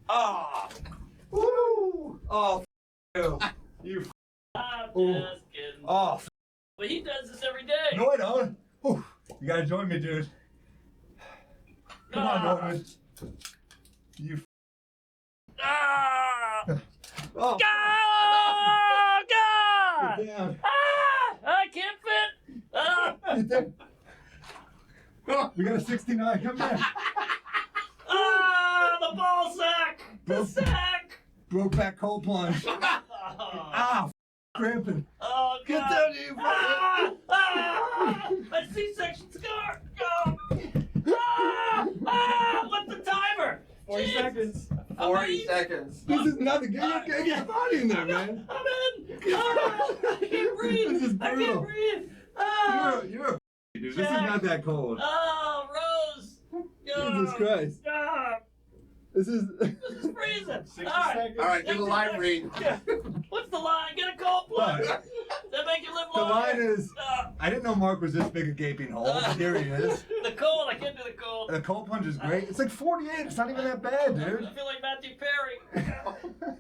Oh. Woo. Oh, you. You. I'm Ooh. just kidding. Oh. But he does this every day. No, I don't. Ooh. You gotta join me, dude. Come on, Norman. You. Ah! Oh. Oh, God! Get down. Ah! I can't fit. Ah! Get down. Oh, we got a 69. Come here. Ah! The ball sack. The Broke- sack. Broke back cold plunge. Oh, Ah, cramping. oh God. Get down, you. Ah! Ah! A C-section scar. Go. Ah! Ah! What's the timer? 40 Jeez. seconds. 40 seconds. This is nothing. Get your body in there, man. I'm in. Ah! I can't breathe. This is I brutal. can't breathe. Ah! You're a dude. This is not that cold. Oh, Rose. Jesus Christ. Ah! This is. This is freezing. 60 All right. seconds. All right, give a line read. Yeah. What's the line? Get a cold plunge. Right. Does that make you live The longer? line is. Ah. I didn't know Mark was this big a gaping hole. But here he is. The cold. I can't do the cold. The cold plunge is great. It's like 48. It's not even that bad, dude. I feel like Matthew Perry.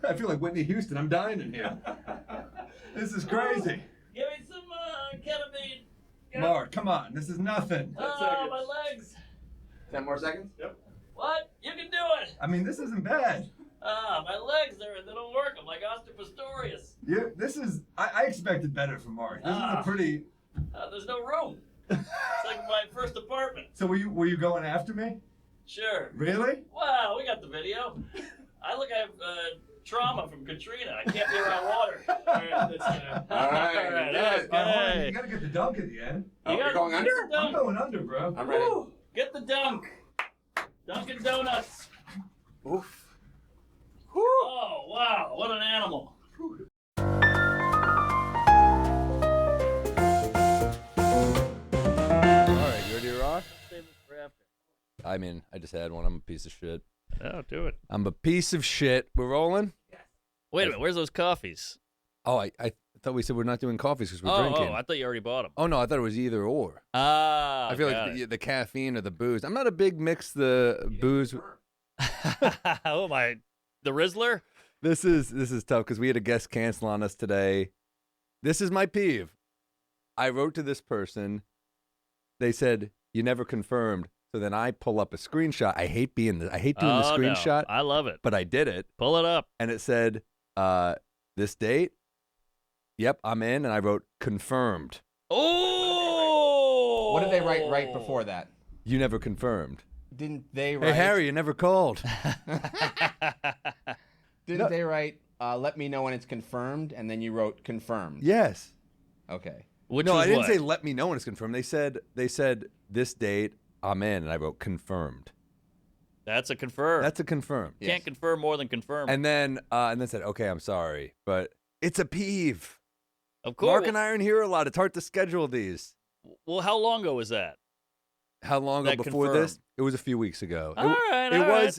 I feel like Whitney Houston. I'm dying in here. This is crazy. Give me some ketamine. Go. Mark, come on. This is nothing. Oh, my legs. 10 more seconds? Yep. What? You can do it. I mean, this isn't bad. Ah, my legs, they don't work. I'm like Austin Pistorius. Yeah, this is. I expected better from Mark. This is a pretty. There's no room. It's like my first apartment. So were you going after me? Sure. Really? Wow, we got the video. I have trauma from Katrina. I can't be around water. All right, that's gonna. All right, All right, good. Hold on, okay. you gotta get the dunk at the end. Oh, You you're gotta going get under? the I'm dunk. going under, bro. I'm ready. Woo. Get the dunk. Dunkin' Donuts. Oof. Oh, wow. What an animal. Alright, you ready to rock? Save this for after. I mean, I just had one. I'm a piece of shit. No, do it. I'm a piece of shit. We're rolling? Wait a minute. Where's those coffees? Oh, I thought we said we're not doing coffees because we're drinking. I thought you already bought them. Oh, no, I thought it was either or. Ah, I feel like the caffeine or the booze. I'm not a big mix the booze. Oh, my. The Rizzler? This is tough because we had a guest cancel on us today. This is my peeve. I wrote to this person. They said, you never confirmed. So then I pull up a screenshot. I hate doing the screenshot. No. I love it. But I did it. Pull it up. And it said, this date. Yep, I'm in. And I wrote confirmed. Oh! What did they write right before that? You never confirmed. Didn't they Hey, write? Harry, you never called. Didn't they write, let me know when it's confirmed, and then you wrote confirmed? Yes. Okay. Which No, was I didn't what? say let me know when it's confirmed. They said this date, I'm in. And I wrote confirmed. That's a confirm. That's a confirm. Yes. Can't confirm more than confirm. And then said, okay, I'm sorry. But it's a peeve. of course. Mark and I are in here a lot. It's hard to schedule these. Well, how long ago was that? How long ago That before confirmed. this? It was a few weeks ago. All right.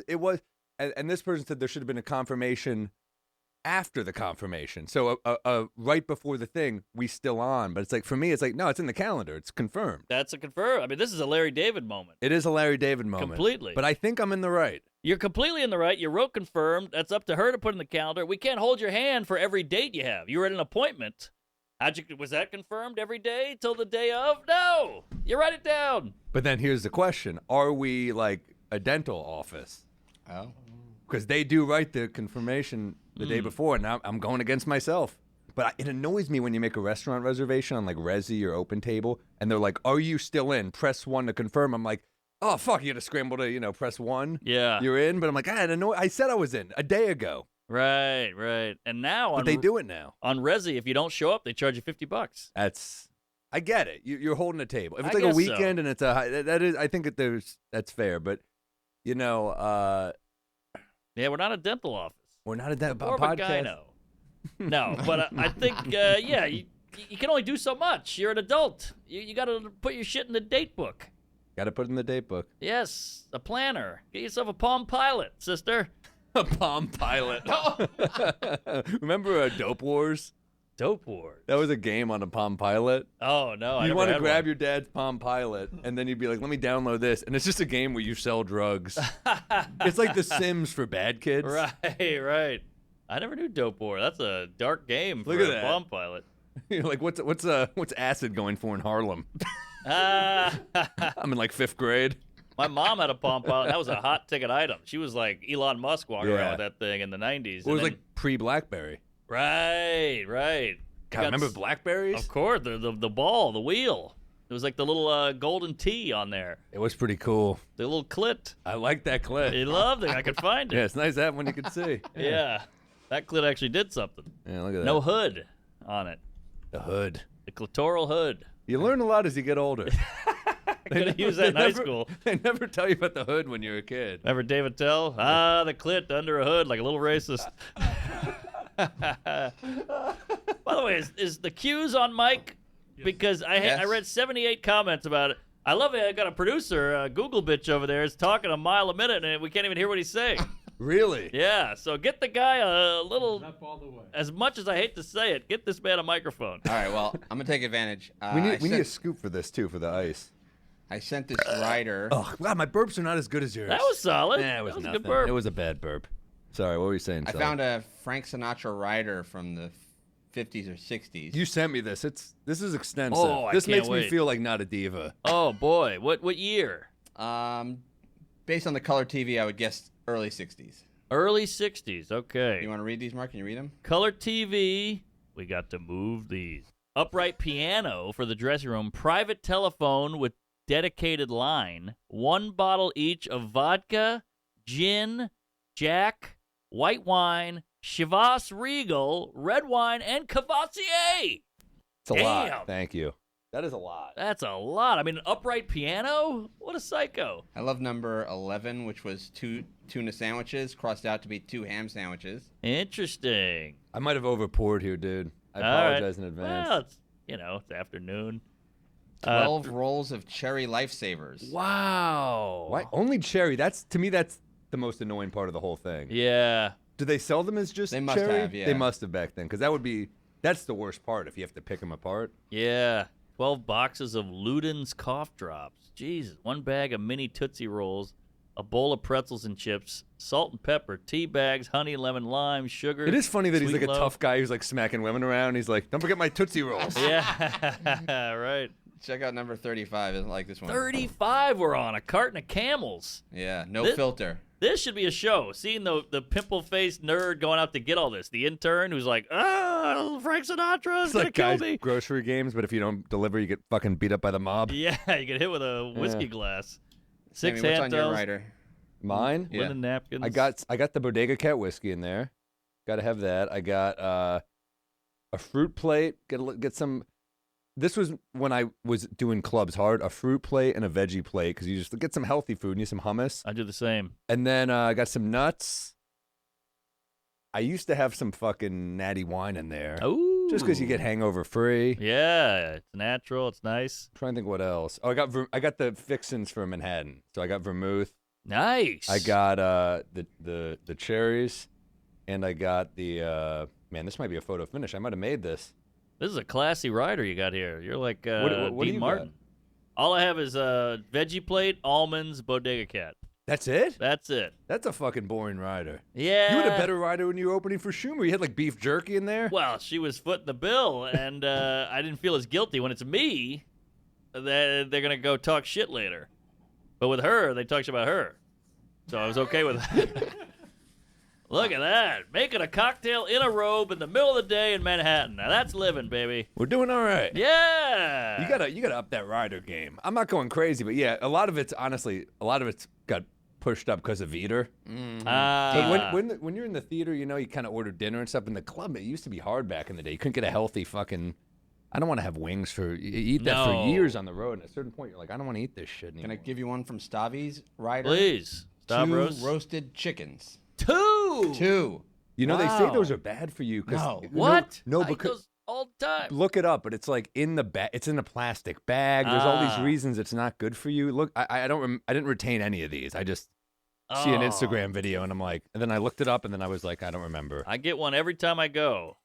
It was, and this person said there should have been a confirmation after the confirmation. So right before the thing, we still on. But it's like, for me, it's like, no, it's in the calendar. It's confirmed. That's a confirm. I mean, this is a Larry David moment. It is a Larry David moment. Completely. But I think I'm in the right. You're completely in the right. You wrote confirmed. That's up to her to put in the calendar. We can't hold your hand for every date you have. You were at an appointment. Was that confirmed every day till the day of? No. You write it down. But then here's the question. Are we like a dental office? Oh. Because they do write the confirmation the day before, and I'm going against myself. But it annoys me when you make a restaurant reservation on like Resi or Open Table, and they're like, are you still in? Press 1 to confirm. I'm like, oh, fuck, you had to scramble to, press 1. Yeah. You're in, but I'm like, I said I was in a day ago. Right. And now But they do it now. on Resi, if you don't show up, they charge you $50. I get it. You're holding a table. If it's I like a guess so. weekend and it's a high, that is, I think that's fair. But, Yeah, we're not a dental office. we're not a More of a podcast. gyno. No, but I think, you can only do so much. You're an adult. You got to put your shit in the date book. Got to put it in the date book. Yes, a planner. Get yourself a Palm Pilot, sister. A Palm Pilot. Remember Dope Wars? Dope Wars. That was a game on a Palm Pilot. Oh, no. You'd want to grab one. your dad's Palm Pilot, and then you'd be like, let me download this. And it's just a game where you sell drugs. It's like The Sims for bad kids. Right. I never knew Dope War. That's a dark game for Look at a that. Palm Pilot. You're like, what's acid going for in Harlem? I'm in like 5th grade. My mom had a Palm Pilot. That was a hot ticket item. She was like Elon Musk walking around with that thing in the 90s. It was like pre-BlackBerry. Right. God, remember Blackberries? Of course, the ball, the wheel. It was like the little golden T on there. It was pretty cool. The little clit. I like that clip. He loved it. I could find it. Yeah, it's nice to have one you can see. Yeah. That clit actually did something. Yeah, look at that. No hood on it. The hood. The clitoral hood. You learn a lot as you get older. Could have used that in high school. They never tell you about the hood when you're a kid. Remember David Tell? The clit under a hood, like a little racist. By the way, is the cues on mic? Because I read 78 comments about it. I love it. I got a producer, Google bitch over there, is talking a mile a minute, and we can't even hear what he's saying. Really? Yeah, so get the guy a little, as much as I hate to say it, get this man a microphone. All right, well, I'm going to take advantage. We need a scoop for this, too, for the ice. I sent this writer. Oh, God, my burps are not as good as yours. That was solid. Nah, it was that was nothing. a good burp. It was a bad burp. Sorry, what were you saying? I found a Frank Sinatra writer from the 50s or 60s. You sent me this. This is extensive. Oh, this makes wait. me feel like not a diva. Oh, boy. What year? Based on the color TV, I would guess early 60s. Early 60s. Okay. You want to read these, Mark? Can you read them? Color TV. We got to move these. Upright piano for the dressing room. Private telephone with dedicated line. 1 bottle each of vodka, gin, Jack, white wine, Chivas Regal, red wine, and Cavassier. It's a Damn. lot. Thank you. That is a lot. That's a lot. I mean, an upright piano? What a psycho. I love number 11, which was 2 tuna sandwiches, crossed out to be 2 ham sandwiches. Interesting. I might have overpoured here, dude. I All right. apologize in advance. Well, it's afternoon. 12 rolls of cherry lifesavers. Wow. Why only cherry? To me that's the most annoying part of the whole thing. Yeah. Do they sell them as just They must cherry? have, yeah. They must have back then, because that's the worst part if you have to pick them apart. Yeah. 12 boxes of Luden's cough drops. Jesus. 1 bag of mini Tootsie Rolls, a bowl of pretzels and chips, salt and pepper, tea bags, honey, lemon, lime, sugar. It is funny that he's Sweet like a Loaf. tough guy who's like smacking women around. He's like, don't forget my Tootsie Rolls. Yeah. Right. Check out number 35. I like this one. 35 we're on. A carton of Camels. Yeah, no This- filter. This should be a show. Seeing the pimple-faced nerd going out to get all this. The intern who's like, Frank Sinatra is It's going to like kill guys' me. grocery games, but if you don't deliver, you get fucking beat up by the mob. Yeah, you get hit with a whiskey glass. 6 Sammy, what's hand on your towels, writer? Mine? Yeah. linen napkins. I got the Bodega Cat whiskey in there. Got to have that. I got a fruit plate. Get some. This was when I was doing clubs hard. A fruit plate and a veggie plate because you just get some healthy food. You need some hummus. I do the same. And then I got some nuts. I used to have some fucking natty wine in there. Oh, Just because you get hangover free. Yeah, it's natural. It's nice. Trying to think what else. Oh, I got the fixins for Manhattan. So I got vermouth. Nice. I got the cherries, and I got the man. This might be a photo finish. I might have made this. This is a classy rider you got here. You're like What do Dean you Martin. got? All I have is a veggie plate, almonds, Bodega Cat. That's it. That's it. That's a fucking boring rider. Yeah. You had a better rider when you were opening for Schumer. You had like beef jerky in there. Well, she was footing the bill, and I didn't feel as guilty. When it's me, they're going to go talk shit later. But with her, they talked about her. So I was okay with that. Look at that. Making a cocktail in a robe in the middle of the day in Manhattan. Now that's living, baby. We're doing all right. Yeah. You gotta up that rider game. I'm not going crazy, but yeah, a lot of it's got pushed up because of Eater. Ah. But when you're in the theater, you kind of order dinner and stuff. In the club, it used to be hard back in the day. You couldn't get a healthy fucking. I don't want to have wings you eat that No. for years on the road. And at a certain point, you're like, I don't want to eat this shit anymore. Can I give you one from Stavi's rider? Please. 2 Stavros. roasted chickens. 2. 2. They say Wow. those are bad for you. No. What? No, I eat because those all the time. look it up. But it's like it's in a plastic bag. There's all these Ah. reasons it's not good for you. Look, I didn't retain any of these. I just see an Oh. Instagram video and I'm like, and then I looked it up and then I was like, I don't remember. I get one every time I go.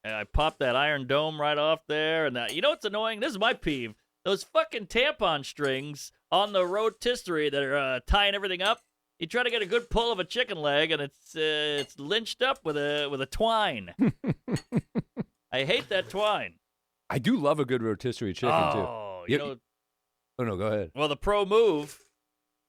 And I popped that iron dome right off there. And you know what's annoying? This is my peeve. Those fucking tampon strings on the rotisserie that are tying everything up. You try to get a good pull of a chicken leg, and it's lynched up with a twine. I hate that twine. I do love a good rotisserie chicken, too. Oh, you know. Oh, no, go ahead. Well, the pro move,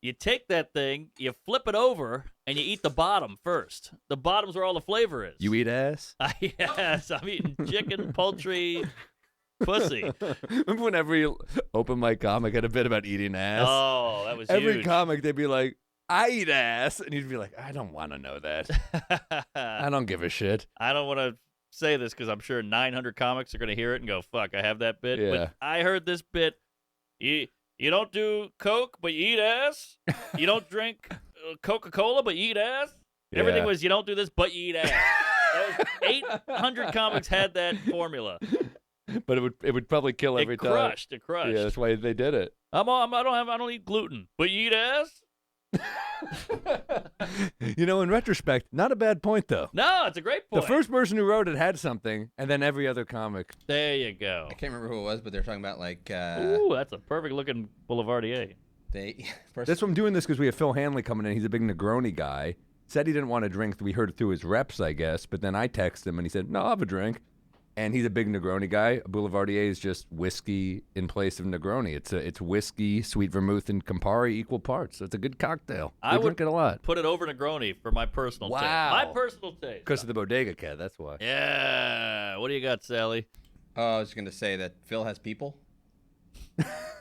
you take that thing, you flip it over, and you eat the bottom first. The bottom's where all the flavor is. You eat ass? Yes, I'm eating chicken, poultry, pussy. Remember when every open mic comic had a bit about eating ass? Oh, that was every huge. comic, they'd be like, I eat ass. And you'd be like, I don't want to know that. I don't give a shit. I don't want to say this because I'm sure 900 comics are going to hear it and go, fuck, I have that bit. Yeah. But I heard this bit. You don't do Coke, but you eat ass. You don't drink Coca-Cola, but you eat ass. Yeah. Everything was, you don't do this, but you eat ass. That was 800 comics had that formula. But it would probably kill every time. It crushed. Yeah, that's why they did it. I don't eat gluten, but you eat ass. You know, in retrospect, not a bad point, though. No, it's a great point. The first person who wrote it had something, and then every other comic. There you go. I can't remember who it was, but they're talking about like. Ooh, that's a perfect looking Boulevardier. That's why I'm doing this, because we have Phil Hanley coming in. He's a big Negroni guy. Said he didn't want to drink. We heard it through his reps, I guess. But then I texted him, and he said, no, I'll have a drink. And he's a big Negroni guy. A Boulevardier is just whiskey in place of Negroni. It's whiskey, sweet vermouth, and Campari equal parts. So it's a good cocktail. I would drink it a lot. Put it over Negroni for my personal taste. My personal taste. Because of the bodega cat, that's why. Yeah. What do you got, Sally? Oh, I was going to say that Phil has people.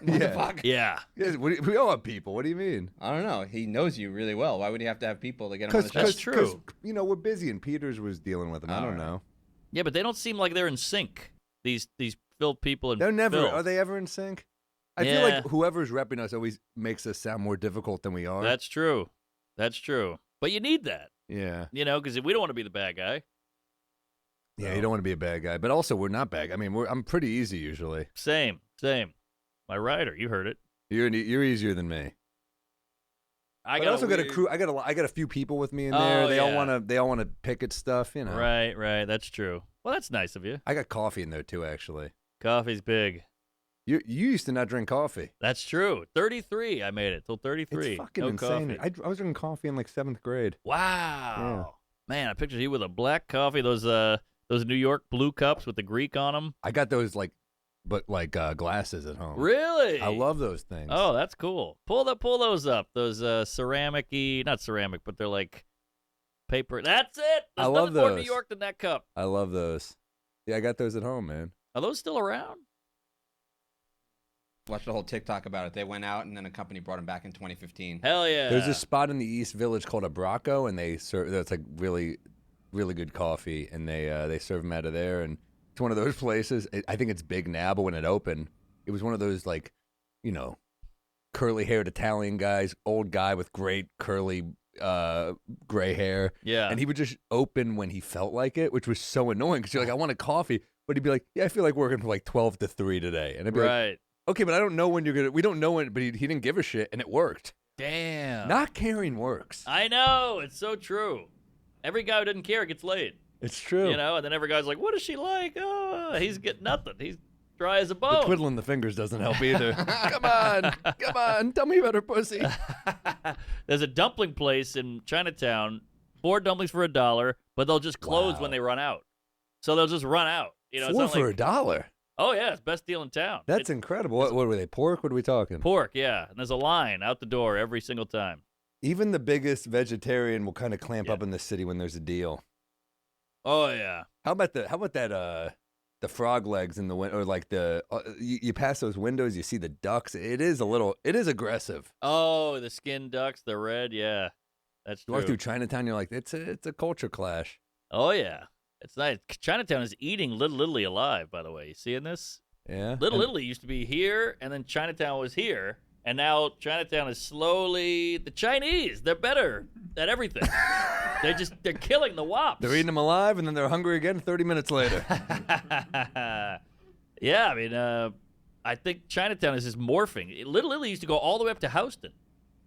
Yeah. Yeah. Yes, we all have people. What do you mean? I don't know. He knows you really well. Why would he have to have people to get him on the show? That's true. You know, we're busy, and Peters was dealing with him. I don't know. Yeah, but they don't seem like they're in sync. These Phil people and They're never. Phil. Are they ever in sync? I feel like whoever's repping us always makes us sound more difficult than we are. That's true. That's true. But you need that. Yeah. You know, because we don't want to be the bad guy. Yeah, you don't want to be a bad guy, but also we're not bad. I mean, I'm pretty easy usually. Same. My rider, you heard it. You're easier than me. I also got a crew. I got a few people with me in there. They all want to pick at stuff. You know. Right. That's true. Well, that's nice of you. I got coffee in there too, actually. Coffee's big. You used to not drink coffee. That's true. 33, I made it till 33. It's fucking no insane. Coffee. I was drinking coffee in like 7th grade. Wow. Yeah. Man, I pictured you with a black coffee. Those New York blue cups with the Greek on them. I got those glasses at home. Really? I love those things. Oh, that's cool. Pull those up. Those ceramic-y, not ceramic, but they're like paper. That's it. There's love nothing more those. New York than that cup. I love those. Yeah, I got those at home, man. Are those still around? Watched the whole TikTok about it. They went out, and then a company brought them back in 2015. Hell yeah. There's this spot in the East Village called a Bracco, and they serve. That's like really, really good coffee, and they serve them out of there. And it's one of those places. I think it's big now, but when it opened, it was one of those like, you know, curly-haired Italian guys, old guy with great curly gray hair. Yeah. And he would just open when he felt like it, which was so annoying because you're like, I want a coffee, but he'd be like, yeah, I feel like working from like 12 to 3 today, and I'd be like, okay, but I don't know when you're gonna. We don't know when, but he didn't give a shit, and it worked. Damn. Not caring works. I know. It's so true. Every guy who doesn't care gets laid. It's true. You know, and then every guy's like, what is she like? Oh, he's getting nothing. He's dry as a bone. The twiddling the fingers doesn't help either. Come on, tell me about her pussy. There's a dumpling place in Chinatown, 4 dumplings for $1, but they'll just close when they run out. So they'll just run out. You know, 4 it's not for like, $1. Oh yeah, it's best deal in town. That's incredible. What were they? Pork? What are we talking? Pork, yeah. And there's a line out the door every single time. Even the biggest vegetarian will kind of clamp up in the city when there's a deal. Oh yeah. How about that? The frog legs in the window, or like you pass those windows, you see the ducks. It is aggressive. Oh, the skinned ducks, the red, yeah, that's You true. walk through Chinatown, you're like, it's a culture clash. Oh yeah, it's nice. Chinatown is eating Little Italy alive. By the way, you seeing this? Yeah. Little Italy used to be here, and then Chinatown was here, and now Chinatown is slowly the Chinese. They're better at everything. They're killing the wops. They're eating them alive, and then they're hungry again 30 minutes later. Yeah, I mean, I think Chinatown is just morphing. Little Italy used to go all the way up to Houston.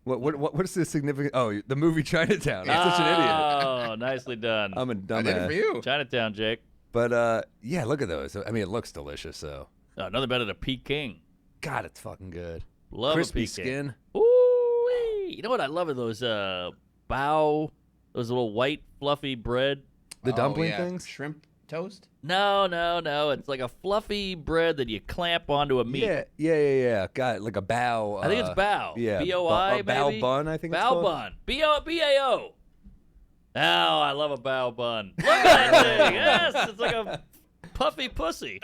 What's the significance? Oh, the movie Chinatown. I'm such an idiot. Oh, nicely done. I'm a dumbass. I did it for you. Chinatown, Jake. But yeah, look at those. I mean, it looks delicious. So Oh, nothing better than a Peking. God, it's fucking good. Love Crispy a Peking. skin. Ooh, you know what I love are those those little white fluffy bread. The dumpling yeah. things. Shrimp toast? No. It's like a fluffy bread that you clamp onto a meat. Yeah. Got it. Like a bao. I think it's bao. Yeah. B-O-I, a bao maybe? bun, I think it's Bao called. bun. B-A-O. Oh, I love a bao bun. Look at that thing. Yes, it's like a puffy pussy.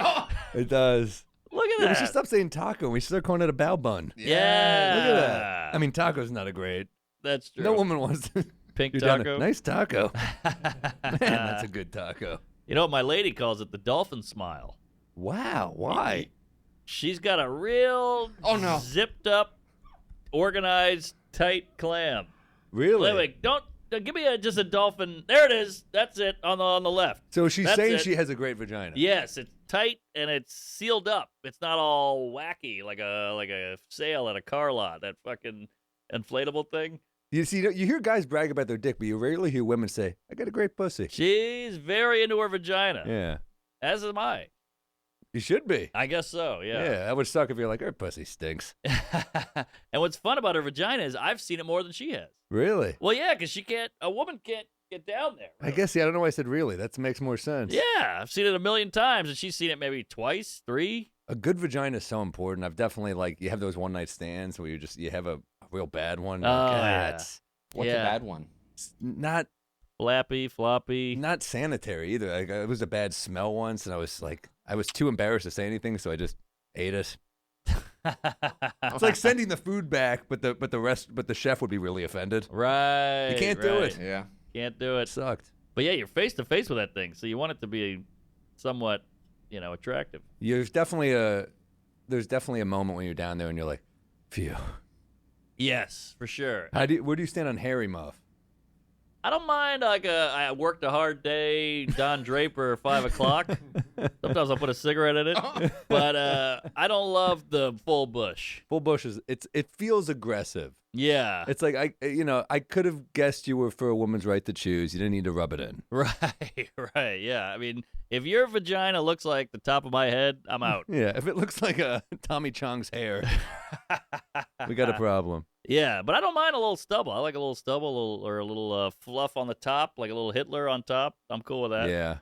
It does. Look at Yeah, that. we should stop saying taco. We should start calling it a bao bun. Yeah. Look at that. I mean, taco's not a great. That's true. No woman wants to. Pink You're down taco. there, nice taco. Man, that's a good taco. You know what my lady calls it? The dolphin smile. Wow. Why? She's got a real zipped up, organized, tight clam. Really? Wait, don't give me just a dolphin. There it is. That's it on the left. So she's That's saying it. she has a great vagina. Yes, it's tight and it's sealed up. It's not all wacky like a sail at a car lot. That fucking inflatable thing. You see, you hear guys brag about their dick, but you rarely hear women say, "I got a great pussy." She's very into her vagina. Yeah. As am I. You should be. I guess so. Yeah. That would suck if you're like, her pussy stinks. And what's fun about her vagina is I've seen it more than she has. Really? Well, yeah, because a woman can't get down there. I guess, yeah, I don't know why I said really. That makes more sense. Yeah, I've seen it a million times, and she's seen it maybe twice, 3. A good vagina is so important. I've definitely, you have those one-night stands where you have a real bad one. You're like, yeah. It's What's Yeah. a bad one? not Flappy, floppy. not sanitary either. It was a bad smell once, and I was too embarrassed to say anything, so I just ate it. It's like sending the food back, but the chef would be really offended. Right. You can't do right. it. Yeah. Can't do It it. sucked. But yeah, you're face to face with that thing, so you want it to be somewhat, attractive. There's definitely a moment when you're down there and you're like, phew. Yes, for sure. Where do you stand on hairy muff? I don't mind I worked a hard day, Don Draper, 5 o'clock. Sometimes I'll put a cigarette in it, but I don't love the full bush. Full bush it feels aggressive. Yeah. It's like I could have guessed you were for a woman's right to choose. You didn't need to rub it in. Right, yeah. I mean, if your vagina looks like the top of my head, I'm out. Yeah, if it looks like a Tommy Chong's hair, we got a problem. Yeah, but I don't mind a little stubble. I like a little stubble or a little fluff on the top, like a little Hitler on top. I'm cool with that. Yeah.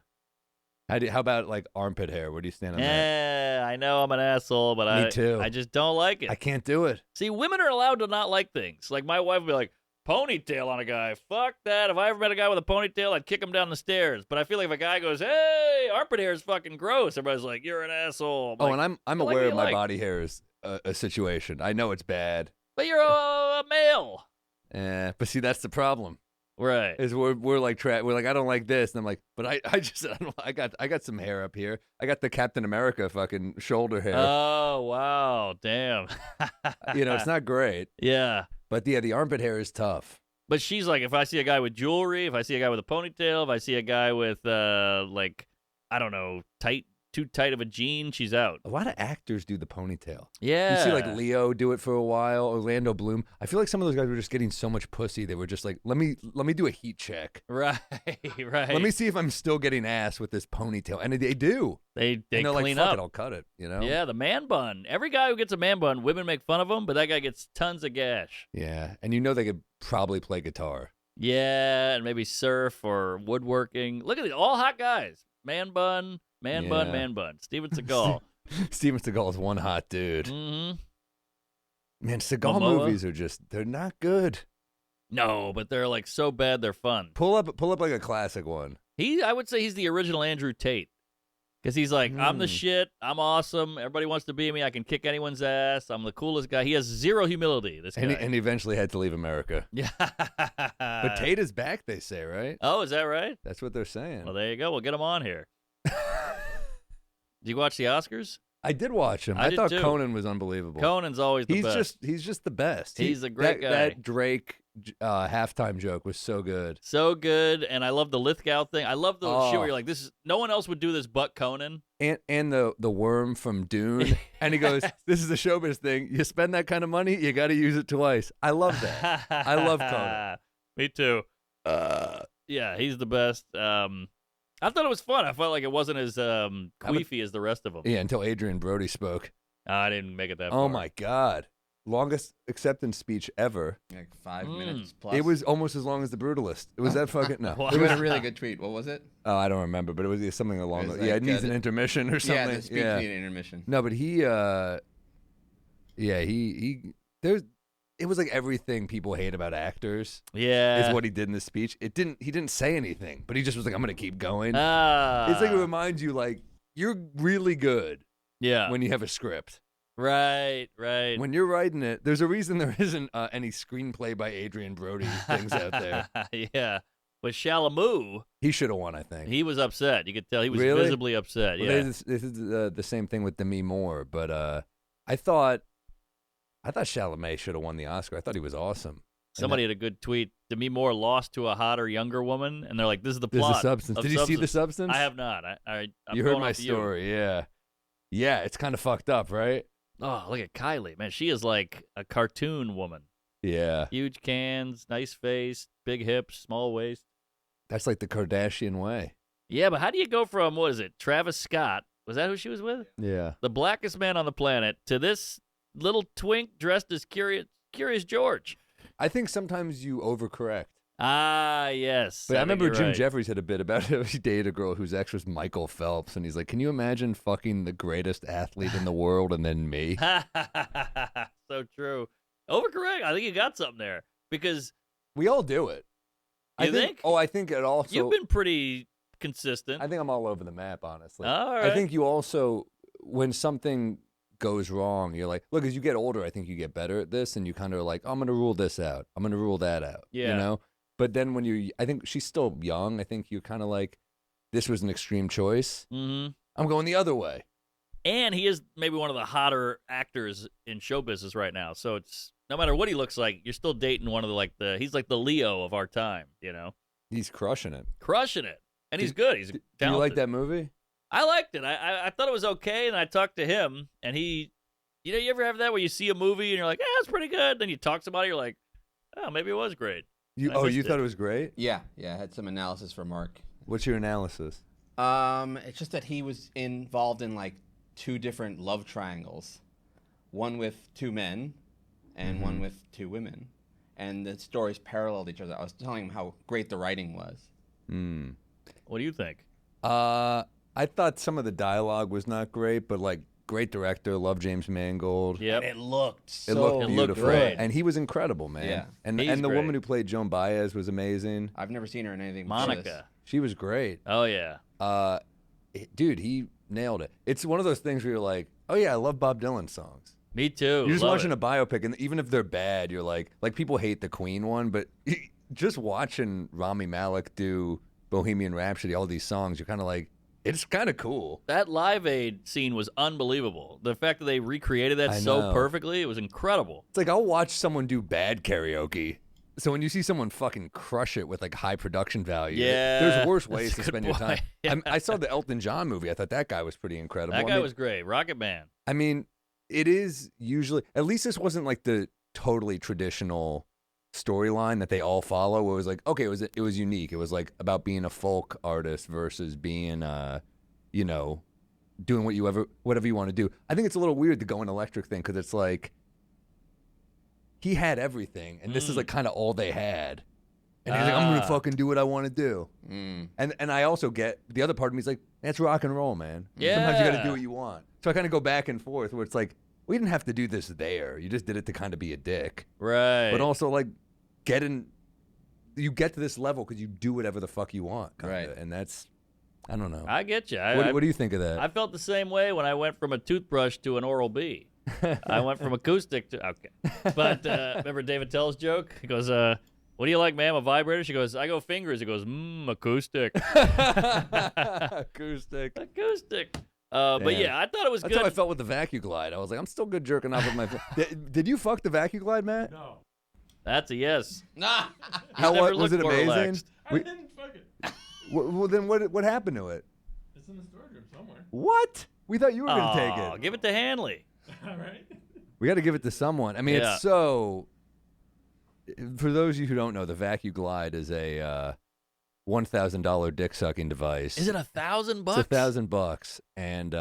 How about like armpit hair? Where do you stand on that? Yeah, I know I'm an asshole, but Me too. I just don't like it. I can't do it. See, women are allowed to not like things. Like my wife would be like, ponytail on a guy. Fuck that. If I ever met a guy with a ponytail, I'd kick him down the stairs. But I feel like if a guy goes, hey, armpit hair is fucking gross, everybody's like, you're an asshole. And I'm I like aware what of you my like. body hair is a situation. I know it's bad. But you're a male. But see, that's the problem. Right. Is we're like we're like, I don't like this, and I'm like, but I got some hair up here. I got the Captain America fucking shoulder hair. Oh, wow. Damn. It's not great. Yeah. But yeah, the armpit hair is tough. But she's like, if I see a guy with jewelry, if I see a guy with a ponytail, if I see a guy with, I don't know, too tight of a jean, she's out. A lot of actors do the ponytail. Yeah. You see like Leo do it for a while, Orlando Bloom. I feel like some of those guys were just getting so much pussy. They were just like, let me do a heat check. Right. Let me see if I'm still getting ass with this ponytail. And they do. They and they're clean like, fuck up. it, I'll cut it, Yeah, the man bun. Every guy who gets a man bun, women make fun of him, but that guy gets tons of gash. Yeah, and they could probably play guitar. Yeah, and maybe surf or woodworking. Look at these, all hot guys. Man bun, man bun, Yeah. man bun. Steven Seagal. Steven Seagal is one hot dude. Mm-hmm. Man, Seagal Momoa? movies they're not good. No, but they're like so bad they're fun. Pull up like a classic one. I would say he's the original Andrew Tate. Because he's like, I'm the shit. I'm awesome. Everybody wants to be me. I can kick anyone's ass. I'm the coolest guy. He has zero humility, this guy. And he eventually had to leave America. Yeah. But Tate is back, they say, right? Oh, is that right? That's what they're saying. Well, there you go. We'll get him on here. Did you watch the Oscars? I did watch him. I I did thought too. Conan was unbelievable. Conan's always the best. He's just the best. He's a great guy. That Drake halftime joke was so good. So good, and I love the Lithgow thing. I love the shit where you're like, no one else would do this but Conan. And the worm from Dune. And he goes, this is a showbiz thing. You spend that kind of money, you got to use it twice. I love that. I love Conan. Me too. Yeah, he's the best. I thought it was fun. I felt like it wasn't as queefy as the rest of them. Yeah, until Adrian Brody spoke. I didn't make it that far. Oh my God. Longest acceptance speech ever. Like 5 minutes plus. It was almost as long as The Brutalist. It was that fucking no. Wow. It was a really good tweet. What was it? Oh, I don't remember, but it was something along It was those. Yeah, like, it needs the- an intermission or something. Yeah, the speech needed intermission. No, but he it was like everything people hate about actors Yeah. is what he did in the speech. He didn't say anything, but he just was like, I'm gonna keep going. Ah. It's like it reminds you like you're really good Yeah. when you have a script. Right. When you're writing it, there's a reason there isn't any screenplay by Adrian Brody things out there. Yeah. But Chalamet, He should have won, I think. he was upset. You could tell he was Really? visibly upset. Well, Yeah. this is the same thing with Demi Moore, but I thought Chalamet should have won the Oscar. I thought he was awesome. Somebody had a good tweet. Demi Moore lost to a hotter, younger woman, and they're like, "This is the There's plot." the substance. of Did you see the substance? I have not. I'm You heard going my off you. story, yeah. Yeah, it's kind of fucked up, right? Oh, look at Kylie, man. She is like a cartoon woman. Yeah. Huge cans, nice face, big hips, small waist. That's like the Kardashian way. Yeah, but how do you go from, what is it, Travis Scott? Was that who she was with? Yeah. The blackest man on the planet, to this little twink dressed as Curious George. I think sometimes you overcorrect. Ah, yes. But I think remember you're Jim right. Jeffries had a bit about it. He dated a girl whose ex was Michael Phelps, and he's like, can you imagine fucking the greatest athlete in the world and then me? So true. Overcorrect. I think you got something there because We all do it. You think? Oh, I think it also... you've been pretty consistent. I think I'm all over the map, honestly. All right. I think you also, when something goes wrong, you're like, look, as you get older, I think you get better at this, and you kind of are like, I'm going to rule this out. I'm going to rule that out. Yeah. You know? But then when I think she's still young. I think you're kind of like, this was an extreme choice. Mm-hmm. I'm going the other way. And he is maybe one of the hotter actors in show business right now. So it's no matter what he looks like, you're still dating one of the he's like the Leo of our time, you know? He's crushing it. Crushing it. And he's good. He's talented. Do you like that movie? I liked it. I thought it was okay, and I talked to him, and he, you ever have that where you see a movie and you're like, it's pretty good. Then you talk to somebody, you're like, oh, maybe it was great. You missed thought it was great? Yeah, I had some analysis for Mark. What's your analysis? It's just that he was involved in like 2 different love triangles, one with 2 men, and one with 2 women, and the stories paralleled each other. I was telling him how great the writing was. What do you think? I thought some of the dialogue was not great, but like great director, love James Mangold. Yep. And it looked so It looked looked beautiful, great. and he was incredible, man. Yeah. and He's the great. woman who played Joan Baez was amazing. I've never seen her in anything before this. Monica. She was great. Oh, yeah. Dude, he nailed it. It's one of those things where you're like, oh yeah, I love Bob Dylan songs. Me too. You're just Love watching it. a biopic, and even if they're bad, you're like people hate the Queen one, but just watching Rami Malek do Bohemian Rhapsody, all these songs, you're kind of like, it's kind of cool. That Live Aid scene was unbelievable. The fact that they recreated that I so know. perfectly, it was incredible. It's like I'll watch someone do bad karaoke. So when you see someone fucking crush it with like high production value, Yeah, there's worse that's ways a to good spend your time. point. I saw the Elton John movie. I thought that guy was pretty incredible. That I guy mean, was great. Rocketman. I mean, it is usually, at least this wasn't like the totally traditional storyline that they all follow, where it was like, okay, it was unique. It was like about being a folk artist versus being, doing whatever you want to do. I think it's a little weird to go an electric thing because it's like he had everything, and this is like kind of all they had. And he's like, I'm gonna fucking do what I want to do. And I also get the other part of me is like, that's rock and roll, man. Sometimes you got to Yeah. do what you want. So I kind of go back and forth where it's like, we didn't have to do this there. You just did it to kind of be a dick. Right. But also like you get to this level because you do whatever the fuck you want. Kinda. Right. And that's, I don't know. I get you. What do you think of that? I felt the same way when I went from a toothbrush to an Oral-B. I went from acoustic to okay. But remember David Tell's joke? He goes, "What do you like, ma'am? A vibrator?" She goes, "I go fingers." He goes, acoustic." Acoustic. Acoustic. But Damn. yeah, I thought it was That's good. how I felt with the vacuum glide. I was like, I'm still good jerking off with my. Did you fuck the vacuum glide, Matt? No. That's a yes. Nah. How never was it looked more amazing? relaxed. I didn't fuck it. Well, then what happened to it? It's in the storage room somewhere. What? We thought you were going to take Aw, it. give it to Hanley. All right. We got to give it to someone. I mean, Yeah. it's so. For those of you who don't know, the vacuum glide is a $1,000 dick sucking device. Is it $1,000? It's $1,000, and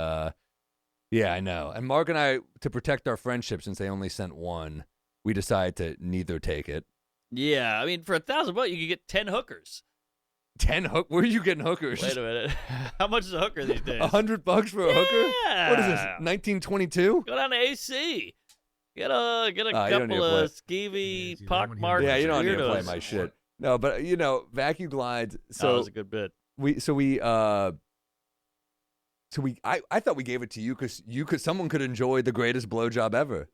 yeah, I know. And Mark and I, to protect our friendship, since they only sent one, we decided to neither take it. Yeah, I mean, for $1,000, you could get 10 hookers. 10 hook? Where are you getting hookers? Wait a minute. How much is a hooker these days? $100 for a hooker? Yeah. What is this? 1922? Go down to AC. Get a you don't need to couple play. of skeevy pockmarked Yeah, you don't need to play weirdos. my shit. No, but vacuum glides. Oh, that So was a good bit. I thought we gave it to you because someone could enjoy the greatest blowjob ever.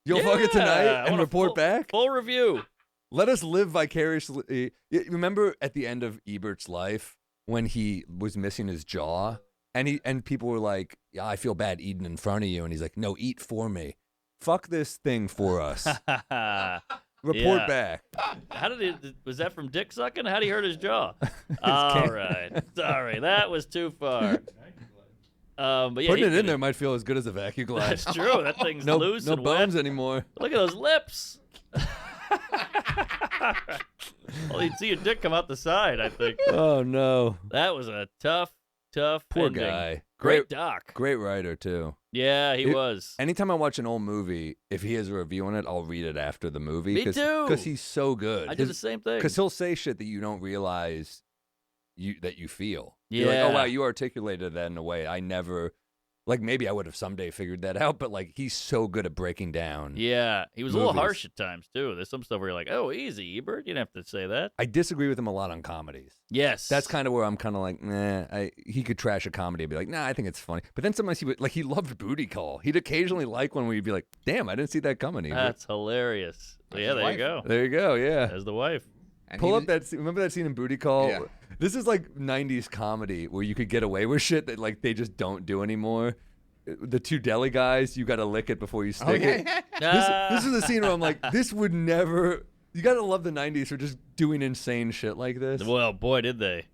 You'll fuck it tonight I and want a report back. Full review. Let us live vicariously. Remember at the end of Ebert's life when he was missing his jaw, and people were like, "Yeah, I feel bad eating in front of you," and he's like, "No, eat for me. Fuck this thing for us. Report Yeah. back." How did was that from dick sucking? How did he hurt his jaw? All right. Sorry, that was too far. But yeah, Putting it in there might feel as good as a vacuum glide. That's true. That thing's No, loose no and bones wet. anymore. Look at those lips. Well, you'd see your dick come out the side, I think. Oh no, That was a tough poor ending. guy. Great doc. Great writer too. Yeah, he was. Anytime I watch an old movie, if he has a review on it, I'll read it after the movie. Me too. Because he's so good. I did the same thing. Because he'll say shit that you don't realize that you feel. You're like, Yeah. oh wow, you articulated that in a way I never. Like maybe I would have someday figured that out, but like he's so good at breaking down. Yeah, he was a little Movies. harsh at times too. There's some stuff where you're like, "Oh, easy, Ebert. You didn't have to say that." I disagree with him a lot on comedies. Yes, That's kind of where I'm kind of like, nah. He could trash a comedy and be like, nah, I think it's funny. But then sometimes he loved Booty Call. He'd occasionally like one where he'd be like, damn, I didn't see that coming. Ebert. That's hilarious. So, yeah, his there you wife. go. There you go. Yeah. As the wife. And Pull he up was- that scene. Remember that scene in Booty Call? Yeah. This is like 90s comedy where you could get away with shit that like they just don't do anymore. The two deli guys, you got to lick it before you stick Oh, it. yeah. This is a scene where I'm like, this would never. You got to love the 90s for just doing insane shit like this. Well, boy, did they.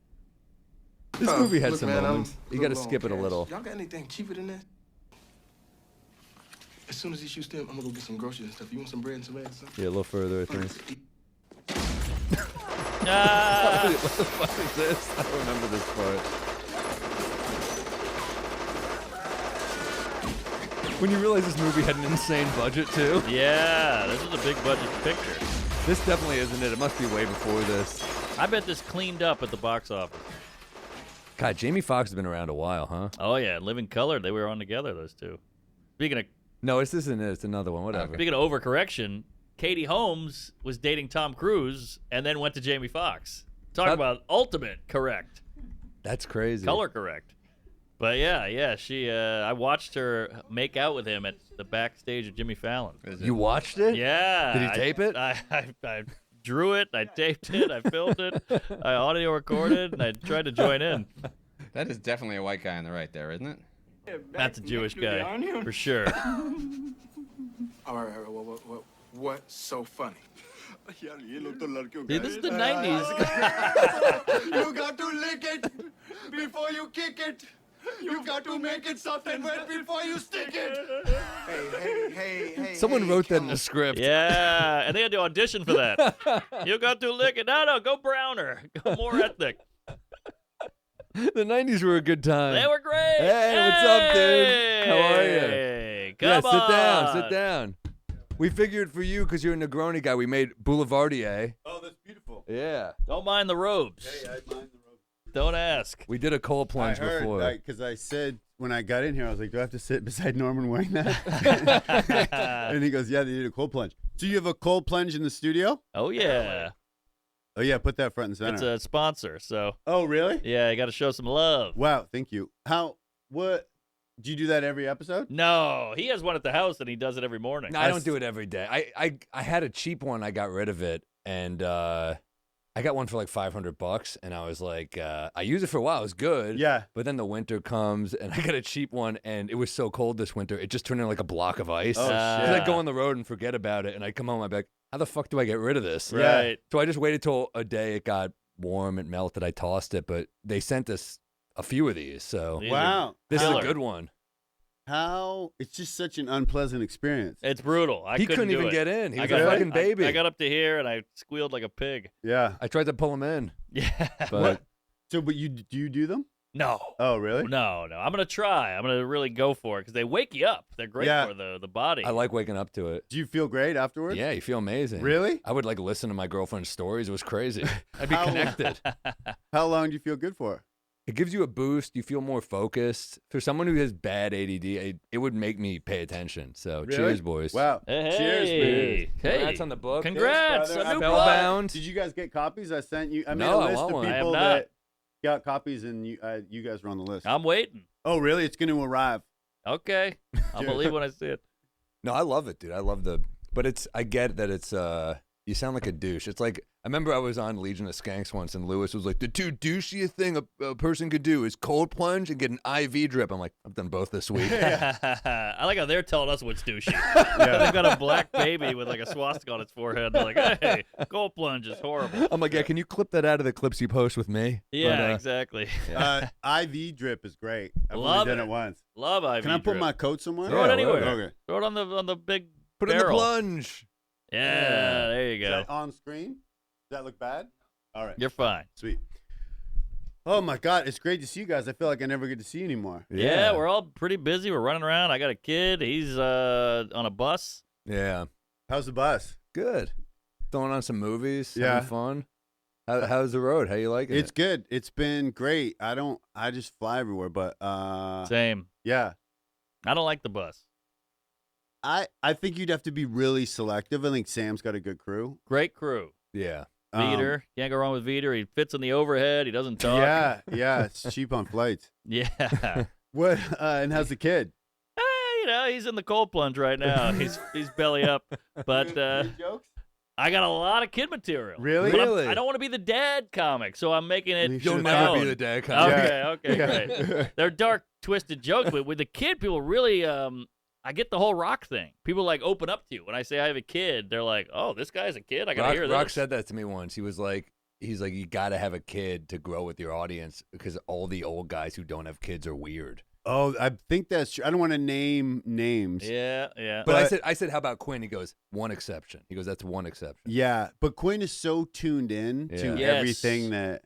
This movie had Look, some man, moments. I'm You got to little skip it a on little. cash. Y'all got anything cheaper than that? As soon as he shoots them, I'm gonna go get some groceries and stuff. You want some bread and some eggs? Or something? Yeah, a little further, I think. Ah, What the fuck is this? I don't remember this part. When you realize this movie had an insane budget too. yeah, this is a big budget picture. This definitely isn't it. It must be way before this. I bet this cleaned up at the box office. God, Jamie Foxx has been around a while, huh? Oh yeah, Living Color. They were on together, those two. Speaking No, this isn't it. It's another one. Whatever. of overcorrection, Katie Holmes was dating Tom Cruise and then went to Jamie Foxx. Talk That- about ultimate correct, That's crazy. color correct. But yeah, she. I watched her make out with him at the backstage of Jimmy Fallon. You watched it? Yeah. Did he tape it? I drew it. I taped it. I filmed it. I audio recorded, and I tried to join in. That is definitely a white guy on the right there, isn't it? That's a Jewish guy for sure. All right. What's so funny? See, this is the '90s. You got to lick it before you kick it. You got to make it soft and wet before you stick it. Hey. Someone wrote that in the script. Yeah, and they had to audition for that. You got to lick it. No, go browner. Go more ethnic. The 90s were a good time. They were great. Hey, what's up, dude? How are you? Hey, come Yeah, on. sit down. We figured for you, because you're a Negroni guy, we made Boulevardier. Oh, that's beautiful. Yeah. Don't mind the robes. Hey, I mind the road. Don't ask. We did a cold plunge I heard, before. because I said when I got in here, I was like, do I have to sit beside Norman wearing that? And he goes, yeah, they did a cold plunge. So you have a cold plunge in the studio? Oh yeah, Oh, yeah, put that front and center. it's a sponsor. So Oh, really? yeah, you got to show some love. Wow, thank you. What, do you do that every episode? No, he has one at the house and he does it every morning. No, I don't do it every day. I had a cheap one. I got rid of it, and I got one for like $500, and I was like, I used it for a while. It was good. Yeah. But then the winter comes, and I got a cheap one, and it was so cold this winter, it just turned into like a block of ice. Oh, shit. So I'd go on the road and forget about it, and I'd come home, I'd be like, how the fuck do I get rid of this? Right. So I just waited till a day it got warm, it melted, I tossed it, but they sent us a few of these, so These are Wow. this is killer. a good one. How? It's just such an unpleasant experience. It's brutal. He couldn't do even it. get in. He I was got a up- fucking baby. I got up to here and I squealed like a pig. Yeah. I tried to pull him in, Yeah. but So, but do you do them? No. Oh, really? No. I'm gonna try. I'm gonna really go for it because they wake you up. They're great Yeah. for the body. I like waking up to it. Do you feel great afterwards? Yeah, you feel amazing. Really? I would like listen to my girlfriend's stories. It was crazy. I'd be How- connected. How long do you feel good for? It gives you a boost. You feel more focused. For someone who has bad ADD, it would make me pay attention. So Really? cheers, boys. Wow. Hey. Cheers, man. Hey. Congrats on the book. Congrats. brother. A new book. Spellbound. Did you guys get copies? I sent you. I made No, a I list want of one. I have people not. that got copies, and you guys were on the list. I'm waiting. Oh, really? It's going to arrive. Okay. I'll Dude. believe when I see it. No, I love it, dude. I love but I get that it's, you sound like a douche. It's like, I remember I was on Legion of Skanks once and Lewis was like, the two douchiest thing a person could do is cold plunge and get an IV drip. I'm like, I've done both this week. I like how they're telling us what's douchey. They've got a black baby with like a swastika on its forehead. They're like, hey, cold plunge is horrible. I'm like, yeah, can you clip that out of the clips you post with me? Yeah, But, exactly. IV drip is great. I've Love only done it. it once. Love IV Can I put drip. my coat somewhere? Throw it Yeah, anywhere. Okay. Throw it on the big Put it in the barrel. plunge. Yeah, there you Is go. that on screen? Does that look bad? All right. You're fine. Sweet. Oh my God, it's great to see you guys. I feel like I never get to see you anymore. Yeah, we're all pretty busy. We're running around. I got a kid. He's on a bus. Yeah. How's the bus? Good. Throwing on some movies. Yeah. Having fun. How's the road? How you liking It's it? good. It's been great. I just fly everywhere, but Same. yeah. I don't like the bus. I think you'd have to be really selective. I think Sam's got a good crew. Great crew. Yeah. Veter. Can't go wrong with Veter. He fits in the overhead. He doesn't talk. Yeah, it's cheap on flights. Yeah. What? And how's the kid? He's in the cold plunge right now. He's belly up. But jokes? I got a lot of kid material. Really? But Really? I don't want to be the dad comic, so I'm making it. You'll You'll my never be own. the dad. Okay, Yeah. great. They're dark, twisted jokes, but with the kid, people really, I get the whole rock thing. People like open up to you when I say I have a kid. They're like, "Oh, this guy's a kid. I gotta hear this." Rock said that to me once. He's like, you got to have a kid to grow with your audience because all the old guys who don't have kids are weird. Oh, I think that's true. I don't want to name names. Yeah. But But- I said, how about Quinn? He goes, one exception. He goes, that's one exception. Yeah, but Quinn is so tuned in to Yeah. Yes. everything that.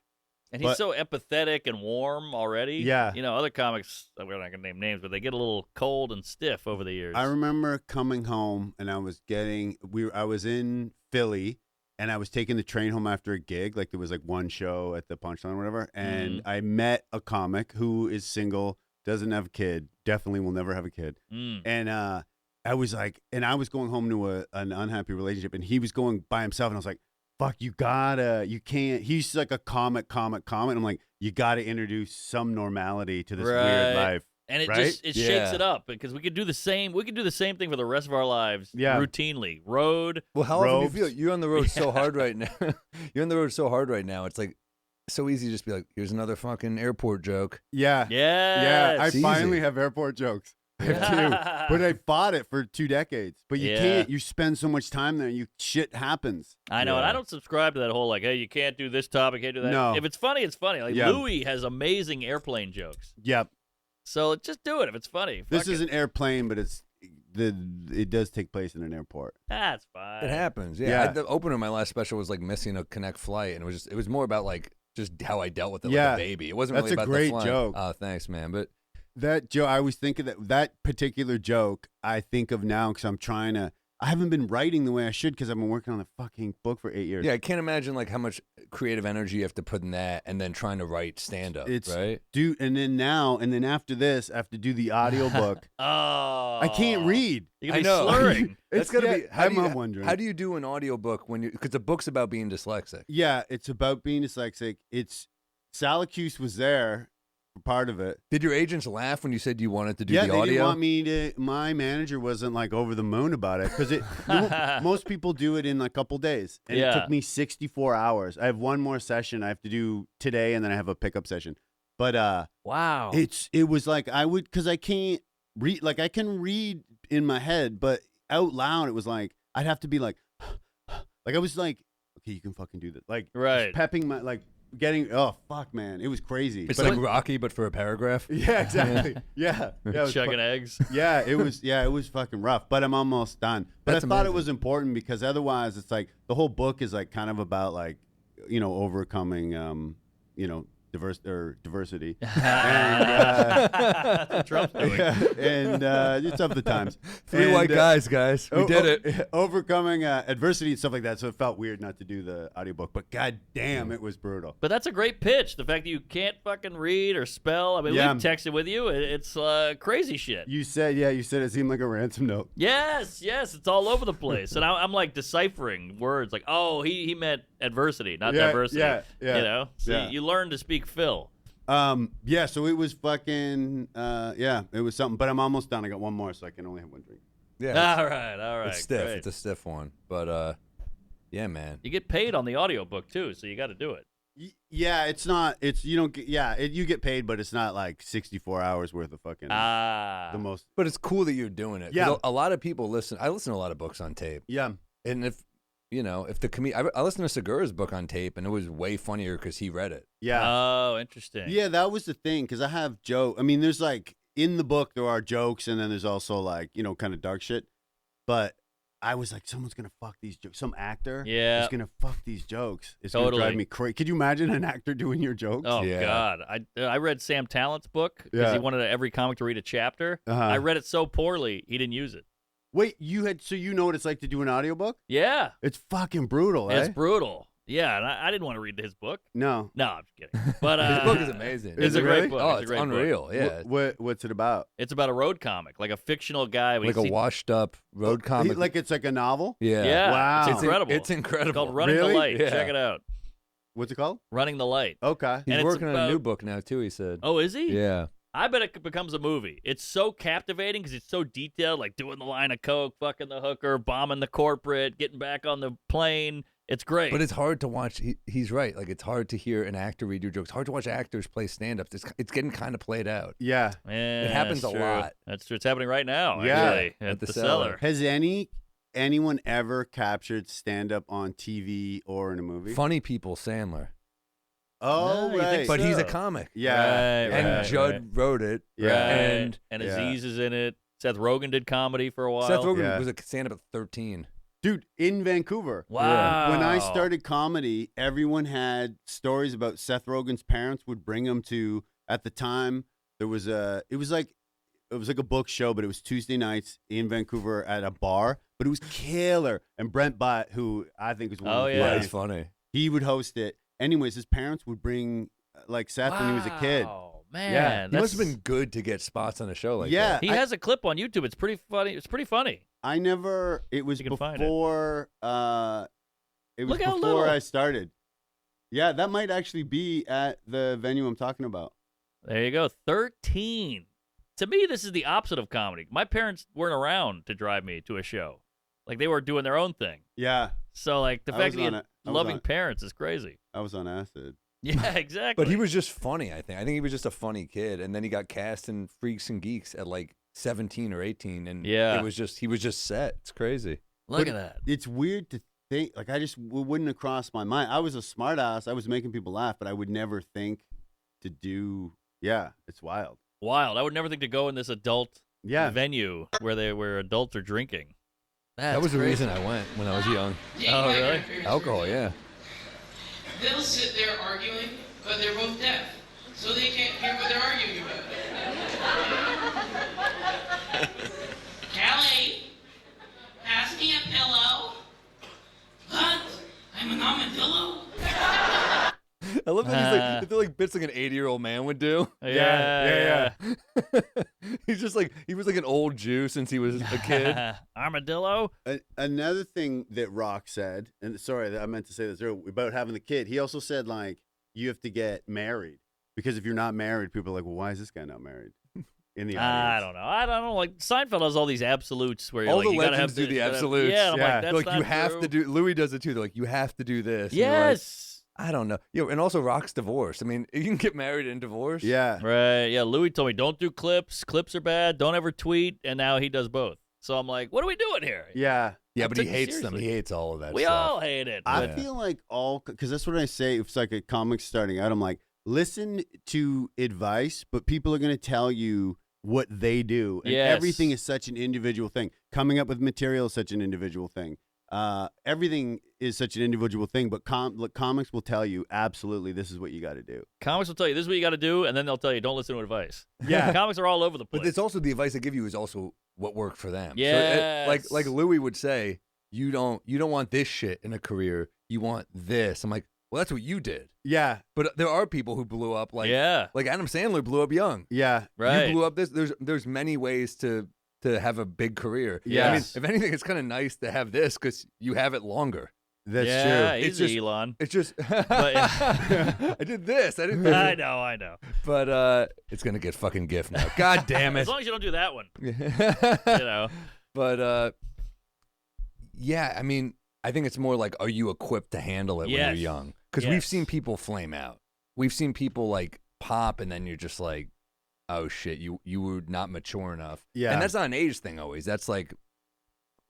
And he's But- so empathetic and warm already. Yeah. Other comics, we're not gonna name names, but they get a little cold and stiff over the years. I remember coming home and I was in Philly and I was taking the train home after a gig. Like there was like one show at the Punchline or whatever. And I met a comic who is single, doesn't have a kid, definitely will never have a kid. Mm. And I was like, and I was going home to an unhappy relationship and he was going by himself. And I was like, fuck, you can't. He's like a comic. I'm like, you got to introduce some normality to this weird Right. life. And it Right? just shakes Yeah. it up because we could do the same. We could do the same thing for the rest of our lives. Yeah. Routinely. Road. Well, how often do you Robes. feel? You're on the road so Yeah. hard right now. You're on the road so hard right now. It's like so easy to just be like, here's another fucking airport joke. Yeah. Yes. I It's finally easy. have airport jokes. I have two. But I fought it for 2 decades. But you Yeah. can't. You spend so much time there. Shit happens. I know, and Yeah. I don't subscribe to that whole like, hey, you can't do this topic, can't do that. No. If it's funny, it's funny. Like Yeah. Louis has amazing airplane jokes. Yep. So just do it if it's funny. This Fuck it. is an airplane, but it does take place in an airport. That's fine. It happens. Yeah. Yeah. The opener of my last special was like missing a connect flight, and it was more about like just how I dealt with it Yeah. like a baby. It wasn't That's really a about great the flying. joke. Oh, thanks, man. But That joke, I always think of that particular joke. I think of now because I'm trying to. I haven't been writing the way I should because I've been working on the fucking book for 8 years. yeah, I can't imagine like how much creative energy you have to put in that, and then trying to write stand up. It's Right? dude, and then after this, I have to do the audiobook. Oh. I can't read. You can I be know. slurring. That's gotta yeah, be. How do I'm you, wondering. How do you do an audiobook when you? Because the book's about being dyslexic. Yeah, it's about being dyslexic. Syracuse was there for part of it. Did your agents laugh when you said you wanted to do Yeah, the they audio? didn't want me to. My manager wasn't like over the moon about it because most people do it in a couple days, and it Yeah. took me 64 hours. I have one more session I have to do today, and then I have a pickup session. But Wow. it was like I would because I can't read. Like I can read in my head, but out loud it was like I'd have to be like I was like, okay, you can fucking do this. Like Right. pepping my like oh fuck, man, it was crazy. It's But like Rocky, but for a paragraph. yeah, exactly. Yeah, it was Chugging eggs. Yeah, it was fucking rough, but I'm almost done. But That's I thought it amazing. was important because otherwise, it's like the whole book is like kind of about like overcoming diversity. That's what Trump's doing. and it's of the times. Three white guys. We did it. Overcoming adversity and stuff like that. So it felt weird not to do the audiobook, but god damn, it was brutal. But that's a great pitch. The fact that you can't fucking read or spell. I mean, Yeah. we've texted with you. It's crazy shit. You said it seemed like a ransom note. Yes, it's all over the place. And I'm like deciphering words like, oh, he meant adversity, not diversity. Yeah. You know? So Yeah. you learn to speak Phil. Yeah, so it was fucking it was something, but I'm almost done. I got one more, so I can only have one drink. Yeah, All right. it's stiff. Great. It's a stiff one, but yeah, man. You get paid on the audiobook too, so you got to do it. Yeah, it's not. It's you don't get. Yeah, you get paid, but it's not like 64 hours worth of fucking. The most. But it's cool that you're doing it. 'Cause Yeah. a lot of people listen. I listen to a lot of books on tape, Yeah. and if the I listened to Segura's book on tape, and it was way funnier because he read it. Yeah. Oh, interesting. Yeah, that was the thing because I have joke. I mean, there's like in the book there are jokes, and then there's also like kind of dark shit. But I was like, someone's gonna fuck these jokes. Some actor is gonna fuck these jokes. It's gonna drive me crazy. Could you imagine an actor doing your jokes? Oh Yeah. God, I read Sam Tallent's book because he wanted every comic to read a chapter. Uh-huh. I read it so poorly he didn't use it. Wait, so you know what it's like to do an audiobook? Yeah, It's fucking brutal, it's eh? brutal. Yeah, and I didn't want to read his book. No. No, I'm just kidding. But His book is amazing. It's Is a it great really? book. Oh, a it's great book. unreal. Yeah, What's it about? It's about a road comic, like a fictional guy. like a washed up road comic. Like it's like a novel? Yeah. Yeah, Wow. it's incredible. It's incredible. It's called Running Really? the Light. Yeah. Check it out. What's it called? Running the Light. Okay. He's and it's working on a about- new book now too. He said. Oh, is he? Yeah. I bet it becomes a movie. It's so captivating because it's so detailed, like doing the line of coke, fucking the hooker, bombing the corporate, getting back on the plane. It's great. But it's hard to watch. He's right. Like it's hard to hear an actor read your jokes. It's hard to watch actors play stand-ups. It's getting kind of played out. Yeah. Yeah, it happens that's a true. lot. That's true. It's happening right now. Yeah. Actually, At at the the Cellar. cellar. Has anyone ever captured stand up on TV or in a movie? Funny people, Sandler. Oh, No, you think right. But he's a So. comic. Yeah. Right, And right, Judd right. wrote it. Yeah. Right. And Yeah. Aziz is in it. Seth Rogen did comedy for a while. Seth Rogen Yeah. was a stand-up at 13. Dude, in Vancouver. Wow. When I started comedy, everyone had stories about Seth Rogen's parents would bring him to, at the time, it was like a book show, but it was Tuesday nights in Vancouver at a bar, but it was killer. And Brent Butt, who I think is one of the Yeah. Yeah, funniest, he's funny. he would host it. Anyways, his parents would bring like Seth when he was a kid. Wow, man. Yeah. He must have that's- been good to get spots on a show like Yeah. that. He has a clip on YouTube. It's pretty funny. It's pretty funny. I never. It was You can find it. before. It was Look how before little. I started. Yeah, that might actually be at the venue I'm talking about. There you go. 13. To me, this is the opposite of comedy. My parents weren't around to drive me to a show. Like, they were doing their own thing. Yeah, So, like, the I fact was that you on had it. I was loving on it. parents is crazy. I was on acid. Yeah, exactly. But he was just funny, I think. I think he was just a funny kid. And then he got cast in Freaks and Geeks at like 17 or 18. And Yeah. he was just set. It's crazy. Look But at that. It's weird to think. Like I just wouldn't have crossed my mind. I was a smart ass. I was making people laugh, but I would never think to do. Yeah, it's wild. Wild. I would never think to go in this adult Yeah. venue where adults are drinking. That was the reason I went when I was young. Oh, really? Alcohol, yeah. They'll sit there arguing, but they're both deaf, so they can't hear what they're arguing about. Callie, pass me a pillow. What? I'm an armadillo? I love that they're like bits like an 80-year-old man would do. Yeah. He was like an old Jew since he was a kid. Armadillo? Another thing that Rock said, and sorry, I meant to say this earlier, about having the kid. He also said like you have to get married because if you're not married, people are like, well, why is this guy not married? In the I audience. don't know. Like Seinfeld has all these absolutes where you're All like, the you gotta have legends do to- the you gotta- absolutes. Yeah, and I'm Yeah. like, that's Like not you have true. to do. Louis does it too. They're like you have to do this. And you're like, Yes. I don't know. And also Rock's divorced. I mean, you can get married and divorced. Yeah. Right. Yeah. Louis told me don't do clips. Clips are bad. Don't ever tweet. And now he does both. So I'm like, what are we doing here? Yeah. Yeah, I but he took it hates them. seriously. He hates all of that We stuff. all hate it. I Yeah. feel like because that's what I say. If it's like a comic starting out, I'm like, listen to advice, but people are going to tell you what they do. And Yes. everything is such an individual thing. Coming up with material is such an individual thing. Everything is such an individual thing, but comics will tell you, absolutely, this is what you got to do. Comics will tell you this is what you got to do, and then they'll tell you don't listen to advice. Yeah. Comics are all over the place. But it's also the advice they give you is also what worked for them. So Yes. like Louis would say, you don't want this shit in a career. You want this. I'm like, well, that's what you did. Yeah. But there are people who blew up like yeah, like Adam Sandler blew up young. Yeah. right. You blew up this. There's many ways to have a big career. Yeah. I mean, Yes. if anything, it's kind of nice to have this because you have it longer. That's yeah, true. he's It's just- Elon. It's just yeah. I did this. I did this. I know. But it's gonna get fucking GIF now. God damn it. As long as you don't do that one, you know. But yeah, I mean, I think it's more like, are you equipped to handle it when Yes. you're young? Because we've Yes. seen people flame out. We've seen people like pop, and then you're just like, oh shit, you were not mature enough. Yeah. And that's not an age thing always. That's like,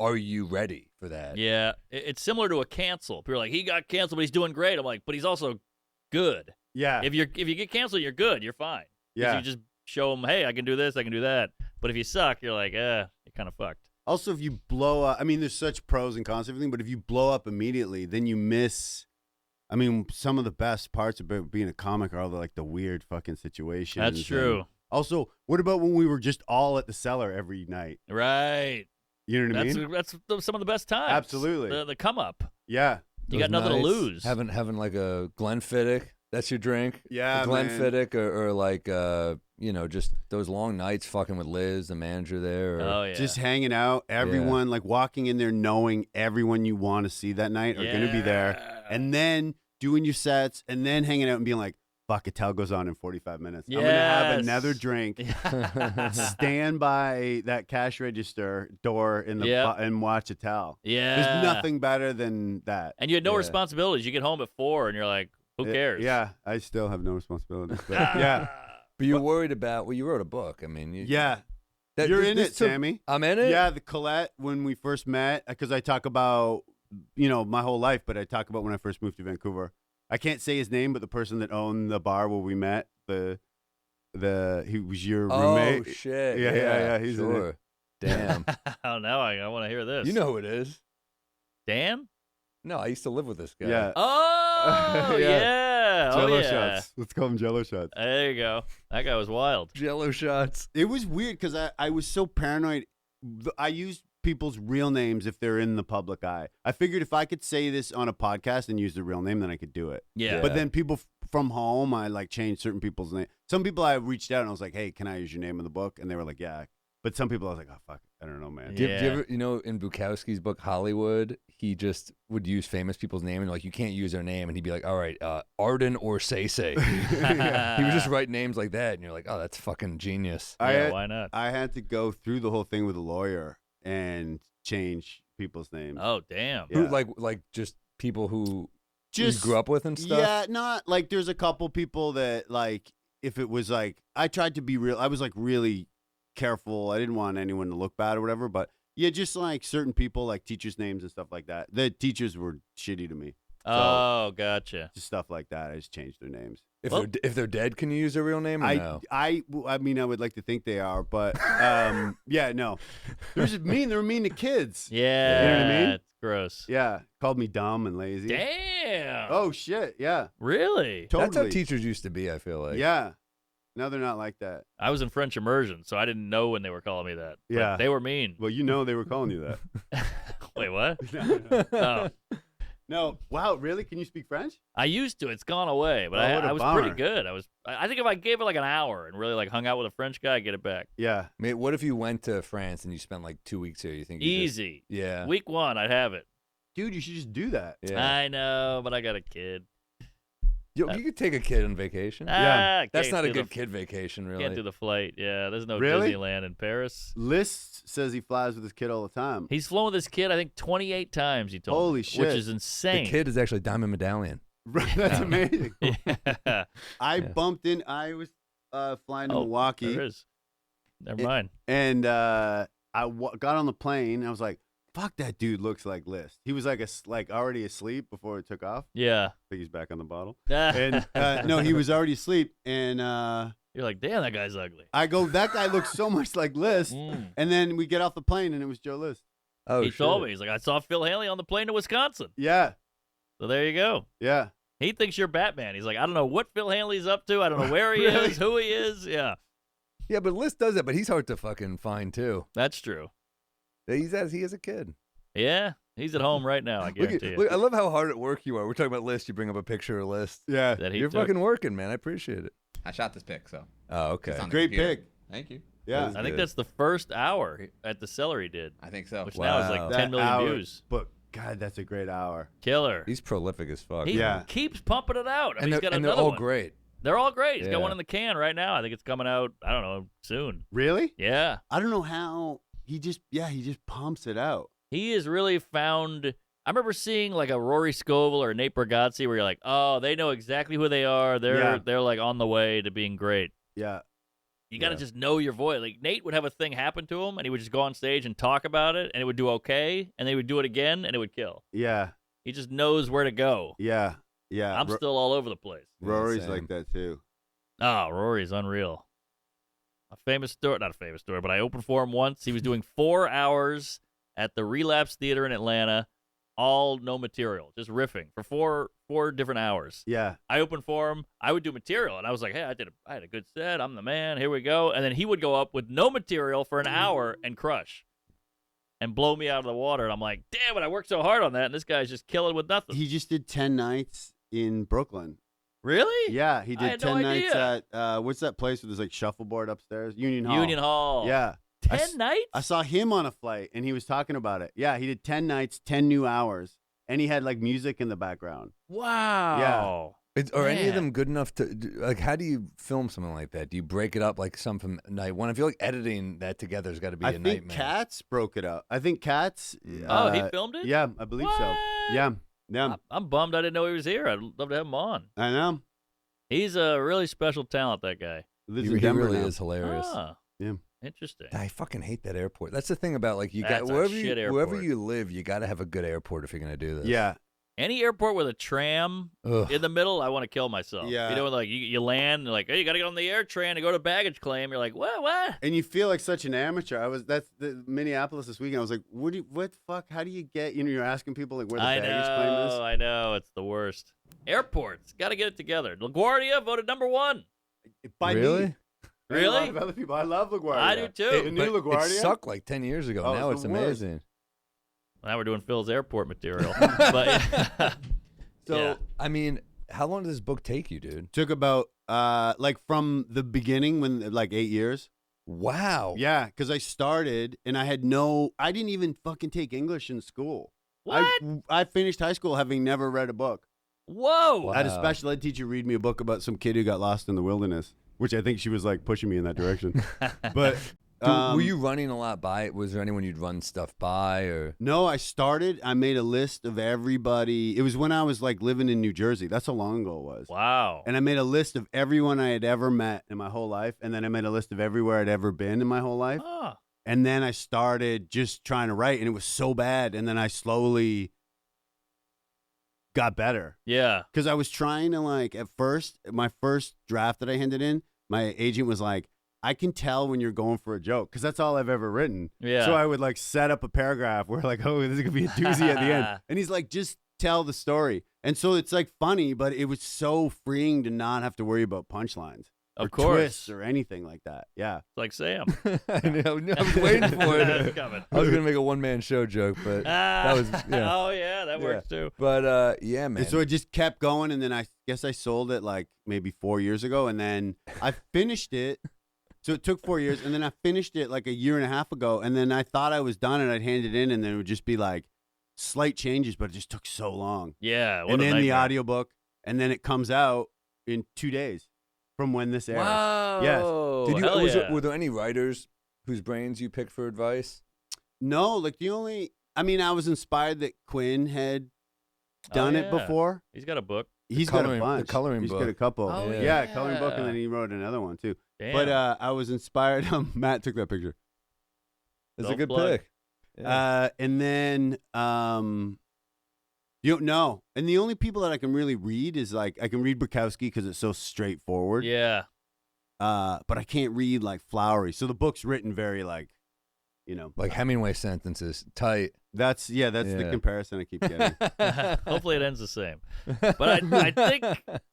are you ready for that? Yeah, it's similar to a cancel. People are like, he got canceled, but he's doing great. I'm like, but he's also good. Yeah. If you get canceled, you're good. You're fine. 'Cause Yeah. You just show them, hey, I can do this, I can do that. But if you suck, you're like, you're kind of fucked. Also, if you blow up, I mean, there's such pros and cons to everything, but if you blow up immediately, then you miss. I mean, some of the best parts about being a comic are all the weird fucking situations. That's true. And also, what about when we were just all at the cellar every night? Right. You know what I That's mean? some of the best times. Absolutely. The come up. Yeah. You got nothing to lose. Having like a Glenfiddich. That's your drink. Yeah, a man. Glenfiddich, or like just those long nights fucking with Liz, the manager there. Or, Oh yeah. Just hanging out, everyone like walking in there knowing everyone you want to see that night are going to be there. Yeah. And then doing your sets and then hanging out and being like, fuck, Attell goes on in 45 minutes. I'm going to have Yes. another drink, stand by that cash register door in the Yep. and watch Attell. Yeah. There's nothing better than that. And you had no Yeah. responsibilities. You get home at 4 and you're like, who cares? Yeah, I still have no responsibilities. But yeah. But you're worried about, well, you wrote a book. I mean, Yeah. that- You're this- in this it, took- Sammy. I'm in it? Yeah, the Colette, when we first met, because I talk about, my whole life, but I talk about when I first moved to Vancouver. I can't say his name, but the person that owned the bar where we met, he was your roommate. Oh, shit. Yeah, he's in it. sure. Damn. Oh, now I want to hear this. You know who it is. Dan? No, I used to live with this guy. Yeah. Oh, Yeah. yeah. Oh, Jello yeah. shots. Let's call them Jello shots. There you go. That guy was wild. Jello shots. It was weird because I was so paranoid. I used people's real names if they're in the public eye. I figured if I could say this on a podcast and use the real name, then I could do it. Yeah. But then people from home, I changed certain people's name. Some people I reached out and I was like, hey, can I use your name in the book? And they were like, yeah. But some people I was like, oh, fuck, I don't know, man. Do you Yeah. ever, in Bukowski's book, Hollywood, he just would use famous people's name and you can't use their name. And he'd be like, all right, Arden or Say. He would just write names like that. And you're like, oh, that's fucking genius. Yeah, why not? I had to go through the whole thing with a lawyer and change people's names. Oh, damn. Yeah. Who, like just people who you Just grew up with and stuff? Yeah, not like there's a couple people that if it was I tried to be real. I was really careful. I didn't want anyone to look bad or whatever, but yeah, just certain people, like teachers' names and stuff like that. The teachers were shitty to me. Oh, gotcha. Just stuff like that. I just changed their names. If they're dead, can you use their real name or no? I mean, I would like to think they are, but yeah, no. They're mean to kids. Yeah. You know what I mean? It's gross. Yeah, called me dumb and lazy. Damn. Oh shit, yeah, Really? totally. That's how teachers used to be, I feel like. Yeah, now they're not like that. I was in French immersion, so I didn't know when they were calling me that. But Yeah. they were mean. Well, they were calling you that. Wait, what? No. Oh, No. Wow, really? Can you speak French? I used to. It's gone away, but Oh, what a I was pretty bummer. good. I think if I gave it an hour and really hung out with a French guy, I'd get it back. Yeah. I mean, what if you went to France and you spent 2 weeks here? You think you just- Easy. yeah. Week 1, I'd have it. Dude, you should just do that. Yeah. I know, but I got a kid. you could take a kid on vacation. Ah, That's can't not a do good the- kid vacation, really. Can't do the flight. Yeah, there's no Really? Disneyland in Paris. List says he flies with his kid all the time. He's flown with his kid, I think, 28 times, he told Holy me, shit. which is insane. The kid is actually Diamond Medallion. That's amazing. Yeah. I bumped in. I was flying to Oh, Milwaukee, There is. Never mind. and got on the plane. And I was like, fuck, that dude looks like List. He was like already asleep before it took off. Yeah. I think he's back on the bottle. And no, he was already asleep. And You're like, damn, that guy's ugly. I go, that guy looks so much like List. And then we get off the plane and it was Joe List. Oh, He told me. He's like, I saw Phil Hanley on the plane to Wisconsin. Yeah. So there you go. Yeah. He thinks you're Batman. He's like, I don't know what Phil Hanley's up to. I don't know where he Really? is, who he is. Yeah, Yeah, but List does that, but he's hard to fucking find too. that's true. He is a kid. Yeah, he's at home right now, I guarantee you. Look, I love how hard at work you are. We're talking about List. You bring up a picture of List. Yeah. That he You're took. fucking working, man. I appreciate it. I shot this pic, so. Oh, okay. It's on the Great computer. pick. Thank you. Yeah. I think good. that's the first hour at the Celery did, I think so. which now is Wow. like That 10 million hour- views. But God, that's a great hour. Killer. He's prolific as fuck. He Yeah. keeps pumping it out. I mean, and he's they're, got and they're another all one. great. They're all great. He's got Yeah. one in the can right now. I think it's coming out, I don't know, soon. Really? Yeah. I don't know how he just pumps it out. He has really found. I remember seeing like a Rory Scovel or a Nate Bargatze where you're like, oh, they know exactly who they are. They're like on the way to being great. Yeah. You got to Yeah. just know your voice. Like Nate would have a thing happen to him, and he would just go on stage and talk about it, and it would do okay, and they would do it again, and it would kill. Yeah. He just knows where to go. Yeah. Yeah. I'm still all over the place. Rory's Same. like that too. Oh, Rory's unreal. A famous story, not a famous story, but I opened for him once. He was doing 4 hours at the Relapse Theater in Atlanta, all no material, just riffing for four different hours. Yeah. I opened for him. I would do material, and I was like, "Hey, I had a good set. I'm the man. Here we go." And then he would go up with no material for an hour and crush, and blow me out of the water. And I'm like, "Damn it! I worked so hard on that, and this guy's just killing with nothing." He just did 10 nights in Brooklyn. Really? Yeah, he I did had 10 no nights idea. at what's that place where there's like shuffleboard upstairs? Union Hall. Union Hall. Yeah. 10 nights? I saw him on a flight and he was talking about it. Yeah, he did 10 nights, 10 new hours, and he had like music in the background. Wow. Are any of Man. them good enough to like? How do you film something like that? Do you break it up like some from night one? I feel like editing that together has got to be I a think nightmare. Cats broke it up. I think Cats. Oh, he filmed it? Yeah, I believe so. What? Yeah. Yeah. I'm bummed I didn't know he was here. I'd love to have him on. I know. He's a really special talent, that guy. Lives He in Denver really now. is hilarious. Ah, Yeah. interesting. I fucking hate that airport. That's the thing about like you That's got a wherever shit wherever airport. you live, you got to have a good airport if you're gonna do this. Yeah. Any airport with a tram Ugh. in the middle, I want to kill myself. Yeah. You know, like you land, and like, hey, you got to get on the air train to go to baggage claim. You're like, what? And you feel like such an amateur. That's the Minneapolis this weekend. I was like, what the fuck? How do you get, you're asking people like where the I baggage claim is? I know. It's the worst. Airports. Got to get it together. LaGuardia voted #1. By Really? me. And a lot Really? of other people. I love LaGuardia. I do too. The new But LaGuardia. it sucked like 10 years ago. Oh, Now it's it's the worst. amazing. Now we're doing Phil's airport material. But So Yeah. I mean, how long did this book take you, dude? Took about like from the beginning when like 8 years. Wow. Yeah, because I started and I didn't even fucking take English in school. what? I finished high school having never read a book. Whoa. I had a Wow. special ed teacher read me a book about some kid who got lost in the wilderness, which I think she was like pushing me in that direction. But Dude, were you running a lot by? Was there anyone you'd run stuff by or? No, I made a list of everybody. It was when I was like living in New Jersey. That's how long ago it was. Wow. And I made a list of everyone I had ever met in my whole life. And then I made a list of everywhere I'd ever been in my whole life. Ah. And then I started just trying to write, and it was so bad. And then I slowly got better. Yeah. Because I was trying to, like, at first, my first draft that I handed in, my agent was like, I can tell when you're going for a joke, because that's all I've ever written. Yeah. So I would, like, set up a paragraph where, like, oh, this is going to be a doozy at the end. And he's like, just tell the story. And so it's, like, funny, but it was so freeing to not have to worry about punchlines. Of or course. twists or anything like that. Yeah. Like Sam. I know. I was waiting for It's it. coming. I was gonna make a one-man show joke, but that was yeah. Oh, yeah. That works too. But yeah, man. And so it just kept going, and then I guess I sold it like maybe 4 years ago, and then I finished it. So it took 4 years, and then I finished it like a year and a half ago, and then I thought I was done, and I'd hand it in, and then it would just be like slight changes, but it just took so long. Yeah. What And a then the nightmare. audiobook, and then it comes out in 2 days from when this airs. Wow. Yes. Did you? Hell yeah. Were there any writers whose brains you picked for advice? No, like I was inspired that Quinn had done it yeah. before. He's got a book. He's got a coloring- the bunch. coloring He's got book. a couple. Oh, yeah, coloring book, and yeah. then he wrote another one too. Damn. But I was inspired. Matt took that picture. It's a Don't good plug. pick. Yeah. And then you don't know. And the only people that I can really read is like I can read Bukowski because it's so straightforward. Yeah. But I can't read like Flowery. So the book's written very like, you know, Like Hemingway sentences, tight. that's the Yeah. comparison I keep getting. Hopefully it ends the same. But I think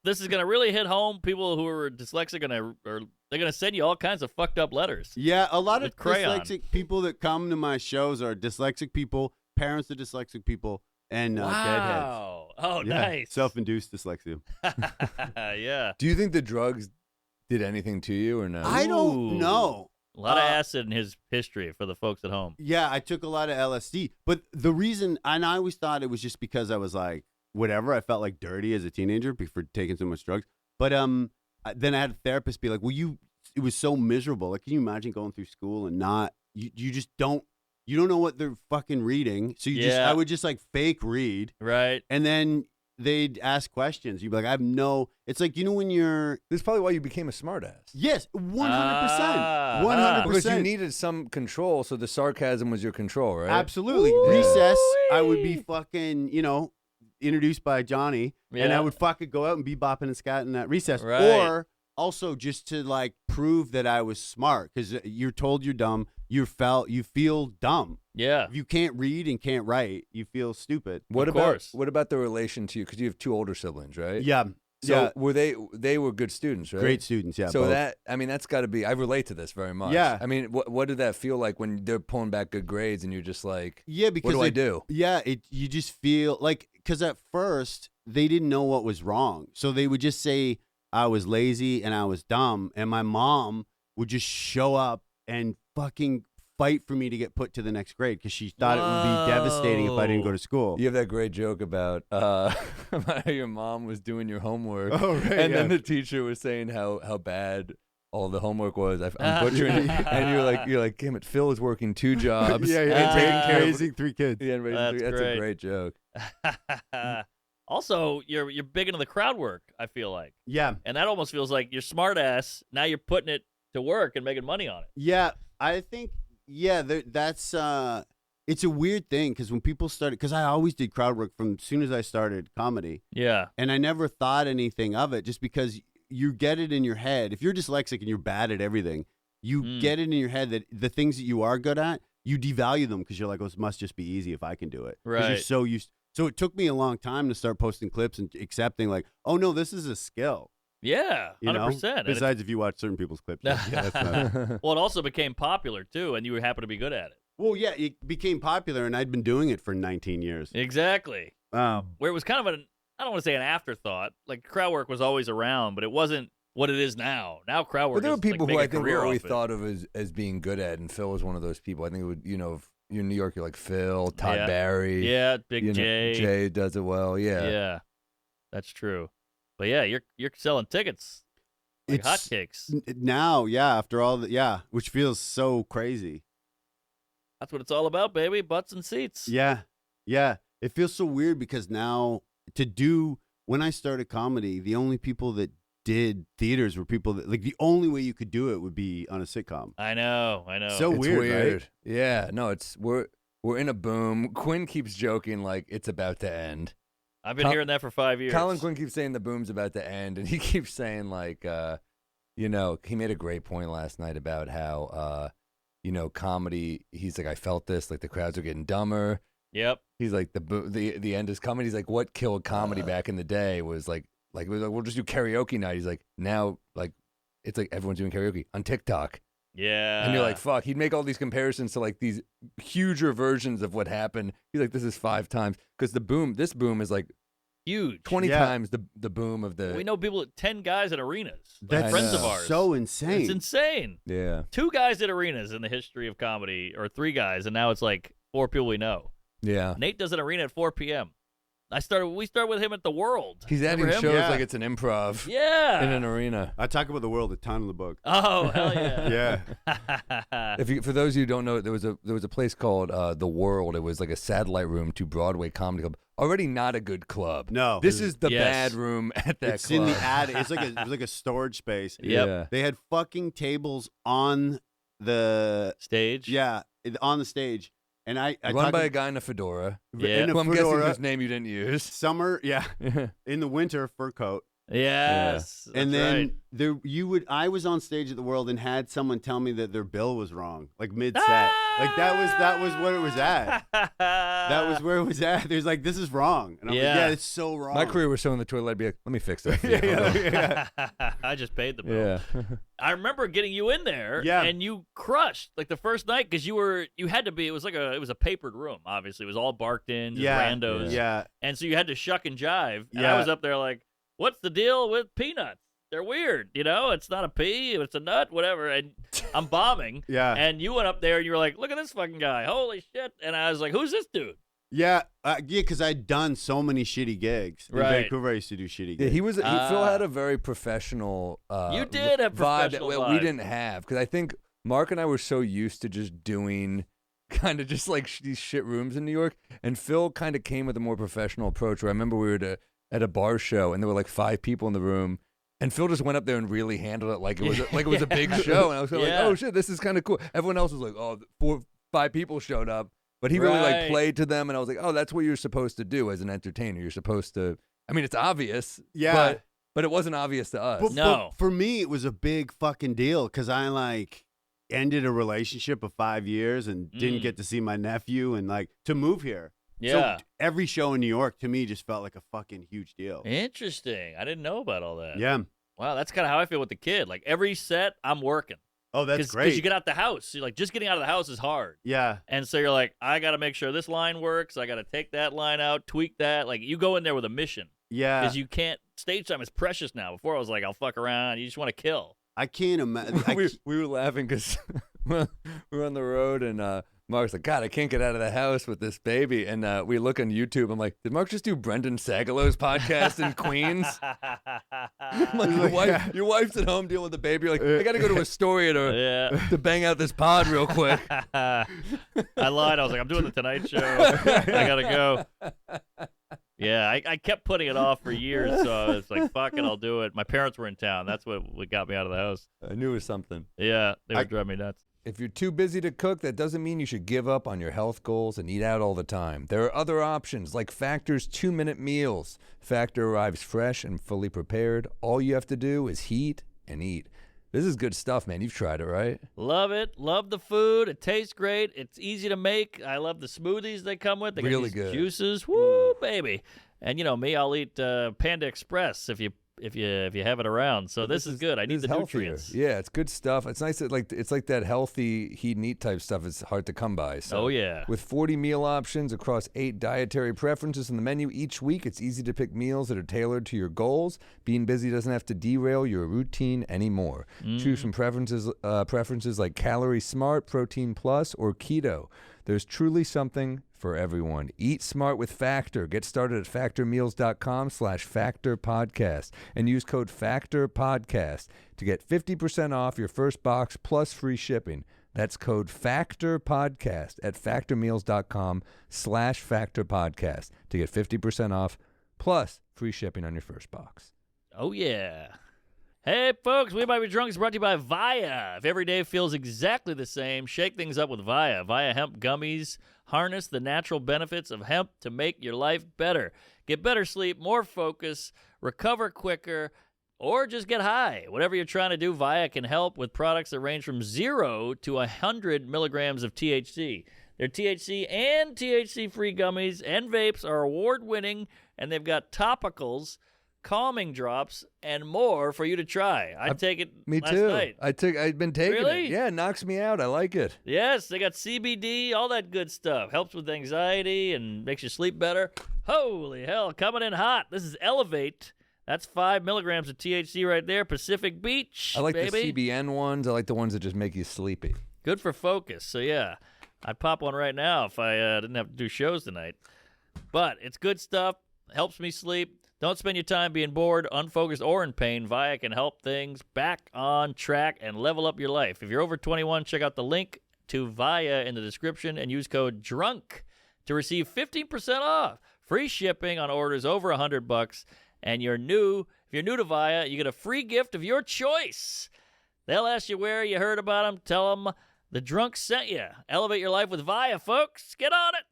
this is gonna really hit home. People who are dyslexic they're gonna send you all kinds of fucked up letters. Yeah, a lot of With crayon. dyslexic people that come to my shows are dyslexic people, parents of dyslexic people, and deadheads. Wow. Oh, Yeah, nice. self-induced dyslexia. Yeah. Do you think the drugs did anything to you or no? I Ooh. don't know. A lot of acid in his history for the folks at home. Yeah, I took a lot of LSD, but the reason, and I always thought it was just because I was like, whatever, I felt like dirty as a teenager for taking so much drugs. But then I had a therapist be like, well, it was so miserable. Like, can you imagine going through school and not, you just don't, you don't know what they're fucking reading. So I would just like fake read. Right. And then they'd ask questions. You'd be like, I have no, it's like, you know, when you're, This is probably why you became a smartass. yes, 100%. Ah. 100%. Because you needed some control, so the sarcasm was your control, right? Absolutely. Ooh. Recess, I would be fucking, you know, introduced by Johnny, and Yeah. I would fucking go out and be bopping and scatting at recess. Right. Or also just to like prove that I was smart, because you're told you're dumb, you feel dumb. Yeah. If you can't read and can't write, you feel stupid. What Of about course. what about the relation to you? Because you have two older siblings, right? Yeah. So yeah. were they were good students, right? Great students, yeah. So both. that's got to be. I relate to this very much. Yeah. I mean, what did that feel like when they're pulling back good grades and you're just like, Yeah, because what do I do? Yeah, you just feel like, because at first they didn't know what was wrong, so they would just say I was lazy and I was dumb, and my mom would just show up and fucking fight for me to get put to the next grade because she thought it would be devastating if I didn't go to school. You have that great joke about about how your mom was doing your homework, Oh, right, and then yeah. the teacher was saying how bad all the homework was. I'm butchering it, and you're like, damn it, Phil is working 2 jobs. yeah, and taking care of raising 3 kids. Yeah, and raising That's 3. That's great. a great joke. Also, you're big into the crowd work, I feel like. Yeah, And that almost feels like you're smart ass. Now you're putting it to work and making money on it. yeah. I think that's it's a weird thing because when people started, because I always did crowd work from as soon as I started comedy. Yeah. And I never thought anything of it just because you get it in your head. If you're dyslexic and you're bad at everything, you get it in your head that the things that you are good at, you devalue them because you're like, oh, it must just be easy if I can do it. 'Cause Right. You're so used. So it took me a long time to start posting clips and accepting like, oh, no, this is a skill. Yeah. 100%. You know? And it's- Besides if you watch certain people's clips. Yeah, that's not. well, it also became popular, too, and you happen to be good at it. Well, yeah, it became popular and I'd been doing it for 19 years. Exactly. Um, Where it was kind of I don't want to say an afterthought. Like, crowd work was always around, but it wasn't what it is now. Now crowd work But there is were people like, who make I a think career were always off it. thought of as being good at, and Phil was one of those people. I think it would, you know, if you're in New York, you're like Phil, Todd Yeah. Barry. Yeah, Big you know, J. Jay does it well. Yeah. Yeah, that's true. But yeah, you're selling tickets like It's- hotcakes. now, yeah, after all that, which feels so crazy. That's what it's all about, baby. Butts and seats. Yeah. Yeah. It feels so weird because now when I started comedy, the only people that did theaters were people that, like, the only way you could do it would be on a sitcom. I know. So It's weird, right? Yeah. No, we're in a boom. Quinn keeps joking like it's about to end. I've been hearing that for 5 years. Colin Quinn keeps saying the boom's about to end, and he keeps saying like, you know, he made a great point last night about how, you know, comedy. He's like, I felt this, like the crowds are getting dumber. Yep. He's like, the end is coming. He's like, what killed comedy back in the day was like we'll just do karaoke night. He's like, now like it's like everyone's doing karaoke on TikTok. Yeah. And you're like, fuck. He'd make all these comparisons to like these huger versions of what happened. He's like, this is 5 times because this boom is like huge. 20 Yeah. times the boom of the. We know people, 10 guys at arenas. Like That's friends of ours. so insane. It's insane. Yeah. 2 guys at arenas in the history of comedy, or 3 guys, and now it's like 4 people we know. Yeah. Nate does an arena at 4 p.m. We started with him at the World. He's adding Remember him? shows Yeah. like it's an improv Yeah. in an arena. I talk about the world a ton in the book. Oh, hell yeah. Yeah. For those of you who don't know, there was a place called The World. It was like a satellite room to Broadway Comedy Club. Already not a good club. No. This is the Yes. bad room at that It's club. in the attic. It was like a storage space. Yep. Yeah. They had fucking tables on the Stage. yeah on the stage, and I Run talked by a to- guy in a fedora. Yeah. in a Who I'm guessing fedora, whose name you didn't use. summer, in the winter fur coat. Yes. And that's then right. I was on stage at the World and had someone tell me that their bill was wrong, like mid set. Like that was where it was at. That was where it was at. There's like, this is wrong. And I'm like, yeah, it's so wrong. My career was so in the toilet, I'd be like, let me fix that for you. I just paid the bill. Yeah. I remember getting you in there, Yeah. and you crushed like the first night because you had to be. It was a papered room. Obviously, it was all barked in, just randos. Yeah. And so you had to shuck and jive. And Yeah. I was up there like, what's the deal with peanuts? They're weird, you know. It's not a pea, it's a nut, whatever. And I'm bombing. Yeah. And you went up there and you were like, look at this fucking guy, holy shit. And I was like, who's this dude? Yeah, because I'd done so many shitty gigs. In Right. Vancouver, I used to do shitty Yeah, gigs. Phil had a very professional You did have vibe professional that vibe. we didn't have, because I think Mark and I were so used to just doing kind of just like these shit rooms in New York, and Phil kind of came with a more professional approach. Where I remember we were at a bar show and there were like 5 people in the room, and Phil just went up there and really handled it like it was a big show, and I was kind of like, oh shit, this is kind of cool. Everyone else was like, oh, 4 or 5 people showed up. But he really like played to them, and I was like, "Oh, that's what you're supposed to do as an entertainer. You're supposed to. I mean, it's obvious, but it wasn't obvious to us. But for me, it was a big fucking deal because I like ended a relationship of 5 years and didn't get to see my nephew, and like to move here. Yeah. So every show in New York to me just felt like a fucking huge deal. Interesting. I didn't know about all that. Yeah. Wow, that's kind of how I feel with the kid. Like every set, I'm working. Oh, that's great. Because you get out the house. You're like, just getting out of the house is hard. Yeah. And so you're like, I got to make sure this line works. I got to take that line out, tweak that. Like, you go in there with a mission. Yeah. Because you can't, stage time is precious now. Before I was like, I'll fuck around. You just want to kill. I can't imagine. we were laughing because we were on the road, and Mark's like, God, I can't get out of the house with this baby. And we look on YouTube. I'm like, did Mark just do Brendan Sagalow's podcast in Queens? Like, your wife's at home dealing with the baby. You're like, I got to go to Astoria to bang out this pod real quick. I lied. I was like, I'm doing the Tonight Show. I got to go. Yeah, I kept putting it off for years, so I was like, fuck it, I'll do it. My parents were in town. That's what got me out of the house. I knew it was something. Yeah, they would drive me nuts. If you're too busy to cook, that doesn't mean you should give up on your health goals and eat out all the time. There are other options, like Factor's 2-minute meals. Factor arrives fresh and fully prepared. All you have to do is heat and eat. This is good stuff, man. You've tried it, right? Love it. Love the food. It tastes great. It's easy to make. I love the smoothies they come with. They Really got these good. juices. Woo, baby. And you know me, I'll eat Panda Express if you have it around. So this is good. I need the healthier. nutrients. Yeah, it's good stuff. It's nice that it's like that healthy heat and eat type stuff is hard to come by. So Oh, yeah. With 40 meal options across 8 dietary preferences in the menu each week, it's easy to pick meals that are tailored to your goals. Being busy doesn't have to derail your routine anymore. Choose from preferences like Calorie Smart, Protein Plus, or Keto. There's truly something for everyone. Eat smart with Factor. Get started at factormeals.com/factorpodcast and use code FACTORPODCAST to get 50% off your first box plus free shipping. That's code FACTORPODCAST at factormeals.com/factorpodcast to get 50% off plus free shipping on your first box. Oh, yeah. Hey, folks, We Might Be Drunk is brought to you by Via. If every day feels exactly the same, shake things up with Via. Via hemp gummies harness the natural benefits of hemp to make your life better. Get better sleep, more focus, recover quicker, or just get high. Whatever you're trying to do, Via can help with products that range from 0 to 100 milligrams of THC. Their THC and THC-free gummies and vapes are award-winning, and they've got topicals, calming drops, and more for you to try. I'd take it Me last too. night. I've been taking Really? it. Yeah, it knocks me out. I like it. Yes, they got CBD, all that good stuff. Helps with anxiety and makes you sleep better. Holy hell, coming in hot. This is Elevate. That's 5 milligrams of THC right there. Pacific Beach, I like baby. the CBN ones. I like the ones that just make you sleepy. Good for focus. So, yeah, I'd pop one right now if I didn't have to do shows tonight. But it's good stuff. Helps me sleep. Don't spend your time being bored, unfocused, or in pain. Via can help things back on track and level up your life. If you're over 21, check out the link to Via in the description and use code DRUNK to receive 15% off. Free shipping on orders over $100. And if you're new to Via, you get a free gift of your choice. They'll ask you where you heard about them. Tell them The drunk sent you. Elevate your life with Via, folks. Get on it.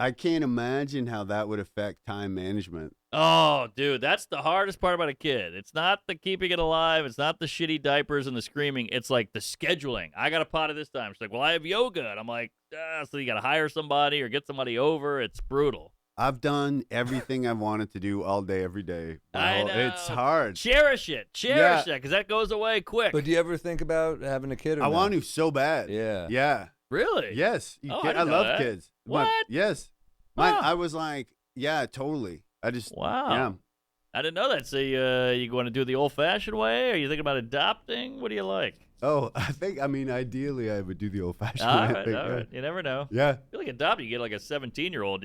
I can't imagine how that would affect time management. Oh, dude, that's the hardest part about a kid. It's not the keeping it alive. It's not the shitty diapers and the screaming. It's like the scheduling. I got a potty this time. She's like, well, I have yoga. And I'm like, so you got to hire somebody or get somebody over. It's brutal. I've done everything I wanted to do all day, every day. I know. It's hard. Cherish it. Cherish it, because that goes away quick. But do you ever think about having a kid? Or I no? want to so bad. Yeah. Yeah. Really? Yes. Oh, I I didn't know love that. kids. What? Yes. Wow. I was like, yeah, totally. Wow. Yeah. I didn't know that. So you want to do it the old-fashioned way? Or are you thinking about adopting? What do you like? Oh, ideally, I would do the old-fashioned All way. right, all right. You never know. Yeah. I feel like adopting, you get like a 17-year-old.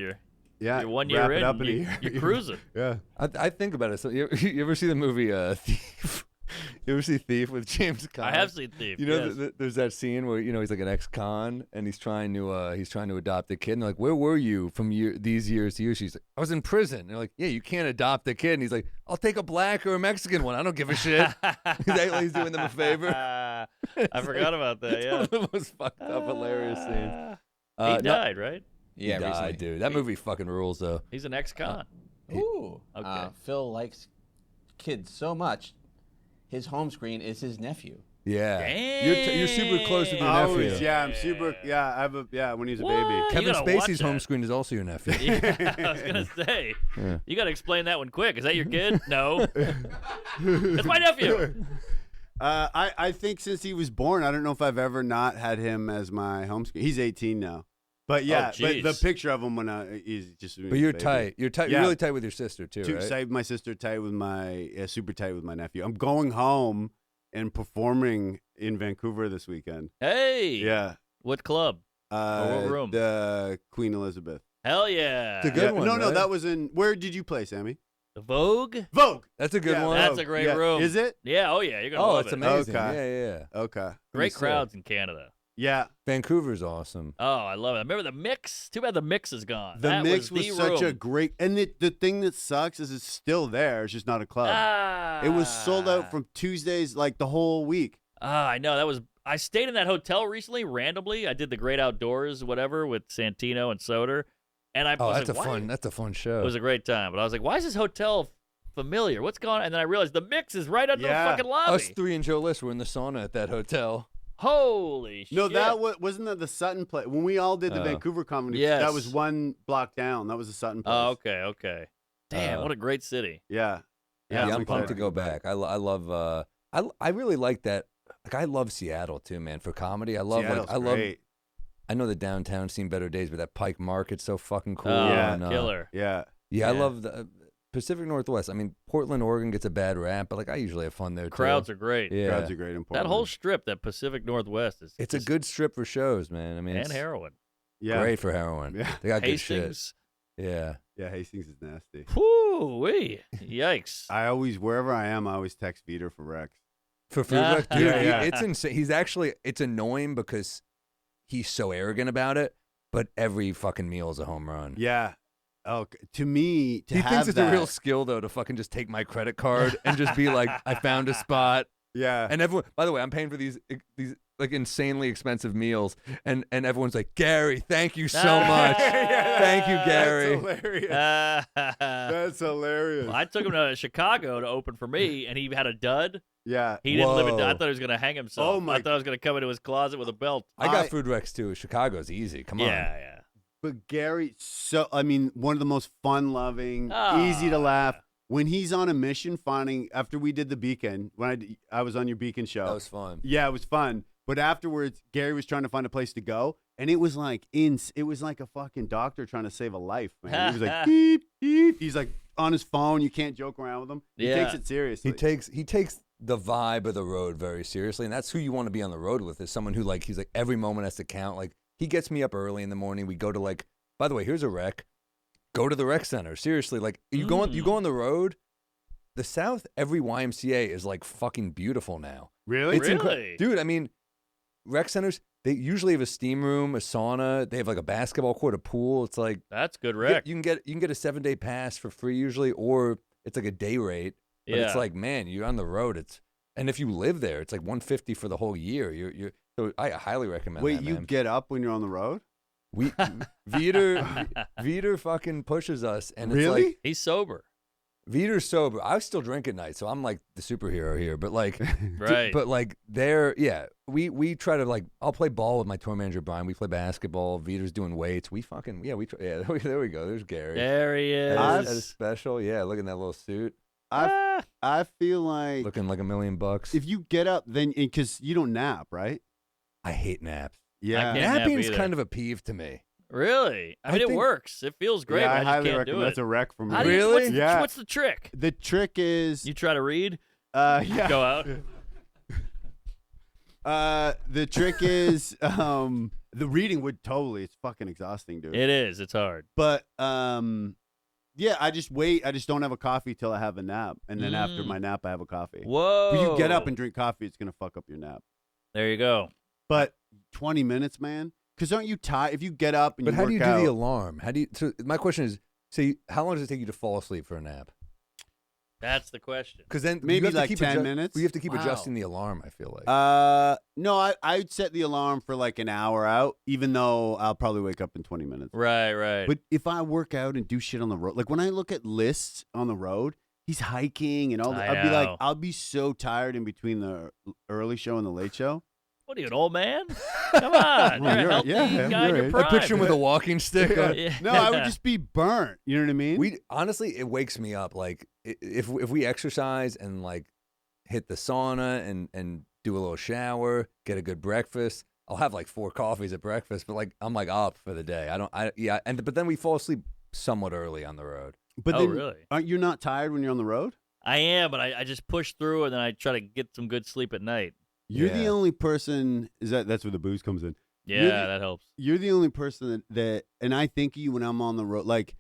Yeah. You're 1 wrap year it in, up in a you, year. you're cruising. Yeah. I think about it. So you ever see the movie Thief? You ever see Thief with James Caan? I have seen Thief. You know, yes. there's that scene where he's like an ex-con and he's trying to adopt a kid. And they're like, where were you from these years to years? She's like, I was in prison. And they're like, yeah, you can't adopt a kid. And he's like, I'll take a black or a Mexican one. I don't give a shit. He's doing them a favor. I forgot about that. It's Yeah. one of the most fucked up, hilarious scenes. He died, right? Yeah, he died, recently. dude. That movie fucking rules, though. He's an ex-con. Ooh. Okay. Phil likes kids so much. His home screen is his nephew. Yeah. You're super close with your Always, nephew. yeah, I'm super. Yeah, when he's a What? baby. You Kevin gotta watch Spacey's that. home screen is also your nephew. Yeah, I was gonna say, Yeah. you gotta explain that one quick. Is that your kid? No, it's my nephew. I think since he was born, I don't know if I've ever not had him as my home screen. He's 18 now. But yeah, but the jeez. picture of him when he's just. But you're tight. You're tight. Yeah. You're really tight with your sister too, right? Tight with my sister, tight with my super tight with my nephew. I'm going home and performing in Vancouver this weekend. Hey, Yeah, what club? what room? The Queen Elizabeth. Hell yeah, It's a good one, No, right? that was in. Where did you play, Sammy? the Vogue. Vogue. That's a good Yeah, one. That's a great Yeah. room. Is it? Yeah. Oh yeah, you're gonna Oh, love it's it. amazing. Okay. Yeah. Okay. Great sick. crowds in Canada. Yeah. Vancouver's awesome. Oh, I love it. Remember the mix? Too bad the mix is gone. The That mix was was the such a room. great, and the thing that sucks is it's still there. It's just not a club. It was sold out from Tuesdays, like the whole week. I know that was. I stayed in that hotel recently randomly. I did the Great Outdoors, whatever, with Santino and Soder, and I Oh, was that's like, a why? fun. That's a fun show. It was a great time, but I was like, why is this hotel familiar? What's going on? And then I realized the mix is right under Yeah. the fucking lobby. Us three and Joe List were in the sauna at that hotel. Holy No, shit. that wasn't that the Sutton place when we all did the Oh. Vancouver comedy. Yes. That was one block down. That was the Sutton place. Oh, okay. Damn, what a great city. Yeah. Yeah, I'm excited pumped to go back. I love. I really like that. Like I love Seattle too, man. For comedy, I love. Seattle's I love. great. I know the downtown seen better days, but that Pike Market's so fucking cool. Oh, Yeah. and, killer. Yeah. Yeah, I Yeah. love the Pacific Northwest. I mean, Portland, Oregon gets a bad rap, but like I usually have fun there too. Crowds are great. Yeah, Crowds are great in That Portland. whole strip, that Pacific Northwest, is it's a just- good strip for shows, man. I mean, and it's heroin. Yeah. great for heroin. Yeah. They got good shit. Hastings. Yeah. Yeah. Hastings is nasty. Whoo-wee. Yikes. Wherever I am, I always text Peter for Rex. For food, rec- dude, Yeah. it's insane. It's annoying because he's so arrogant about it, but every fucking meal is a home run. Yeah. Oh, to me, to He have thinks it's that, a real skill though to fucking just take my credit card and just be like, I found a spot. Yeah. And everyone, by the way, I'm paying for these like insanely expensive meals, and everyone's like, Gary, thank you so much. Thank you, Gary. That's hilarious. That's hilarious. I took him to Chicago to open for me, and he had a dud. Yeah. He didn't live in. Whoa. I thought he was going to hang himself. Oh, my- I thought I was going to come into his closet with a belt. I got food Rex too. Chicago's easy. Come on. Yeah. But Gary, one of the most fun-loving, Ah. easy to laugh. When he's on a mission, after we did the Beacon, when I was on your Beacon show. That was fun. Yeah, it was fun. But afterwards, Gary was trying to find a place to go, and it was like a fucking doctor trying to save a life, man. He was like beep beep. He's like on his phone. You can't joke around with him. He Yeah. takes it seriously. He takes the vibe of the road very seriously, and that's who you want to be on the road with. Is someone who he's like every moment has to count. Like he gets me up early in the morning. We go to by the way, here's a rec. Go to the rec center. Seriously, like you go on the road. The South, every YMCA is like fucking beautiful now. Really? It's Really? dude. I mean, rec centers, they usually have a steam room, a sauna. They have like a basketball court, a pool. It's like That's good rec. you can get a 7-day pass for free usually, or it's like a day rate. But it's Yeah. like, man, you're on the road. And if you live there, it's like $150 for the whole year. So I highly recommend Wait, that, you man. get up when you're on the road? Vitor fucking pushes us, and it's Really? like He's sober. Vitor's sober. I still drink at night, so I'm like the superhero here. But like, Right. But like, we try to like. I'll play ball with my tour manager Brian. We play basketball. Vitor's doing weights. We fucking there we go. There's Gary. There he is. At a special, look at that little suit, I feel like looking like $1 million. if you get up, then because you don't nap, right? I hate naps. Yeah. can't nap Napping's either. kind of a peeve to me. Really? I mean, it think- works. It feels great. Yeah, but I I just highly can't recommend. do it. That's a wreck for me. How do you- Really? what's the- Yeah. What's the trick? The trick is, You try to read, yeah. go out. The trick is, the reading would totally. It's fucking exhausting, dude. It is. It's hard. But yeah, I just wait. I just don't have a coffee till I have a nap, and then after my nap, I have a coffee. Whoa. When you get up and drink coffee, it's gonna fuck up your nap. There you go. But 20 minutes, man. Because aren't you tired? If you get up and But you how work do you out, do the alarm? How do you? So my question is, how long does it take you to fall asleep for a nap? That's the question. Because then Maybe you have to like keep 10 minutes? You have to keep Wow. adjusting the alarm. I feel like. no, I'd set the alarm for like an hour out, even though I'll probably wake up in 20 minutes. Right. But if I work out and do shit on the road, like when I look at lists on the road, he's hiking and all that. I I'd be like, know. I'll be so tired in between the early show and the late show. What are you, an old man? Come on. Well, You're a you're- healthy yeah, guy in you're your right. prime. I picture him with a walking stick. on. Yeah. No, I would just be burnt. You know what I mean? We honestly, it wakes me up. Like if we exercise and like hit the sauna and do a little shower, get a good breakfast. I'll have like 4 coffees at breakfast, but like I'm like up for the day. But then we fall asleep somewhat early on the road. But Oh, then, really? aren't you not tired when you're on the road? I am, but I just push through and then I try to get some good sleep at night. You're the Yeah. only person. That's where the booze comes in. Yeah, that helps. You're the only person that, and I think of you when I'm on the road. Like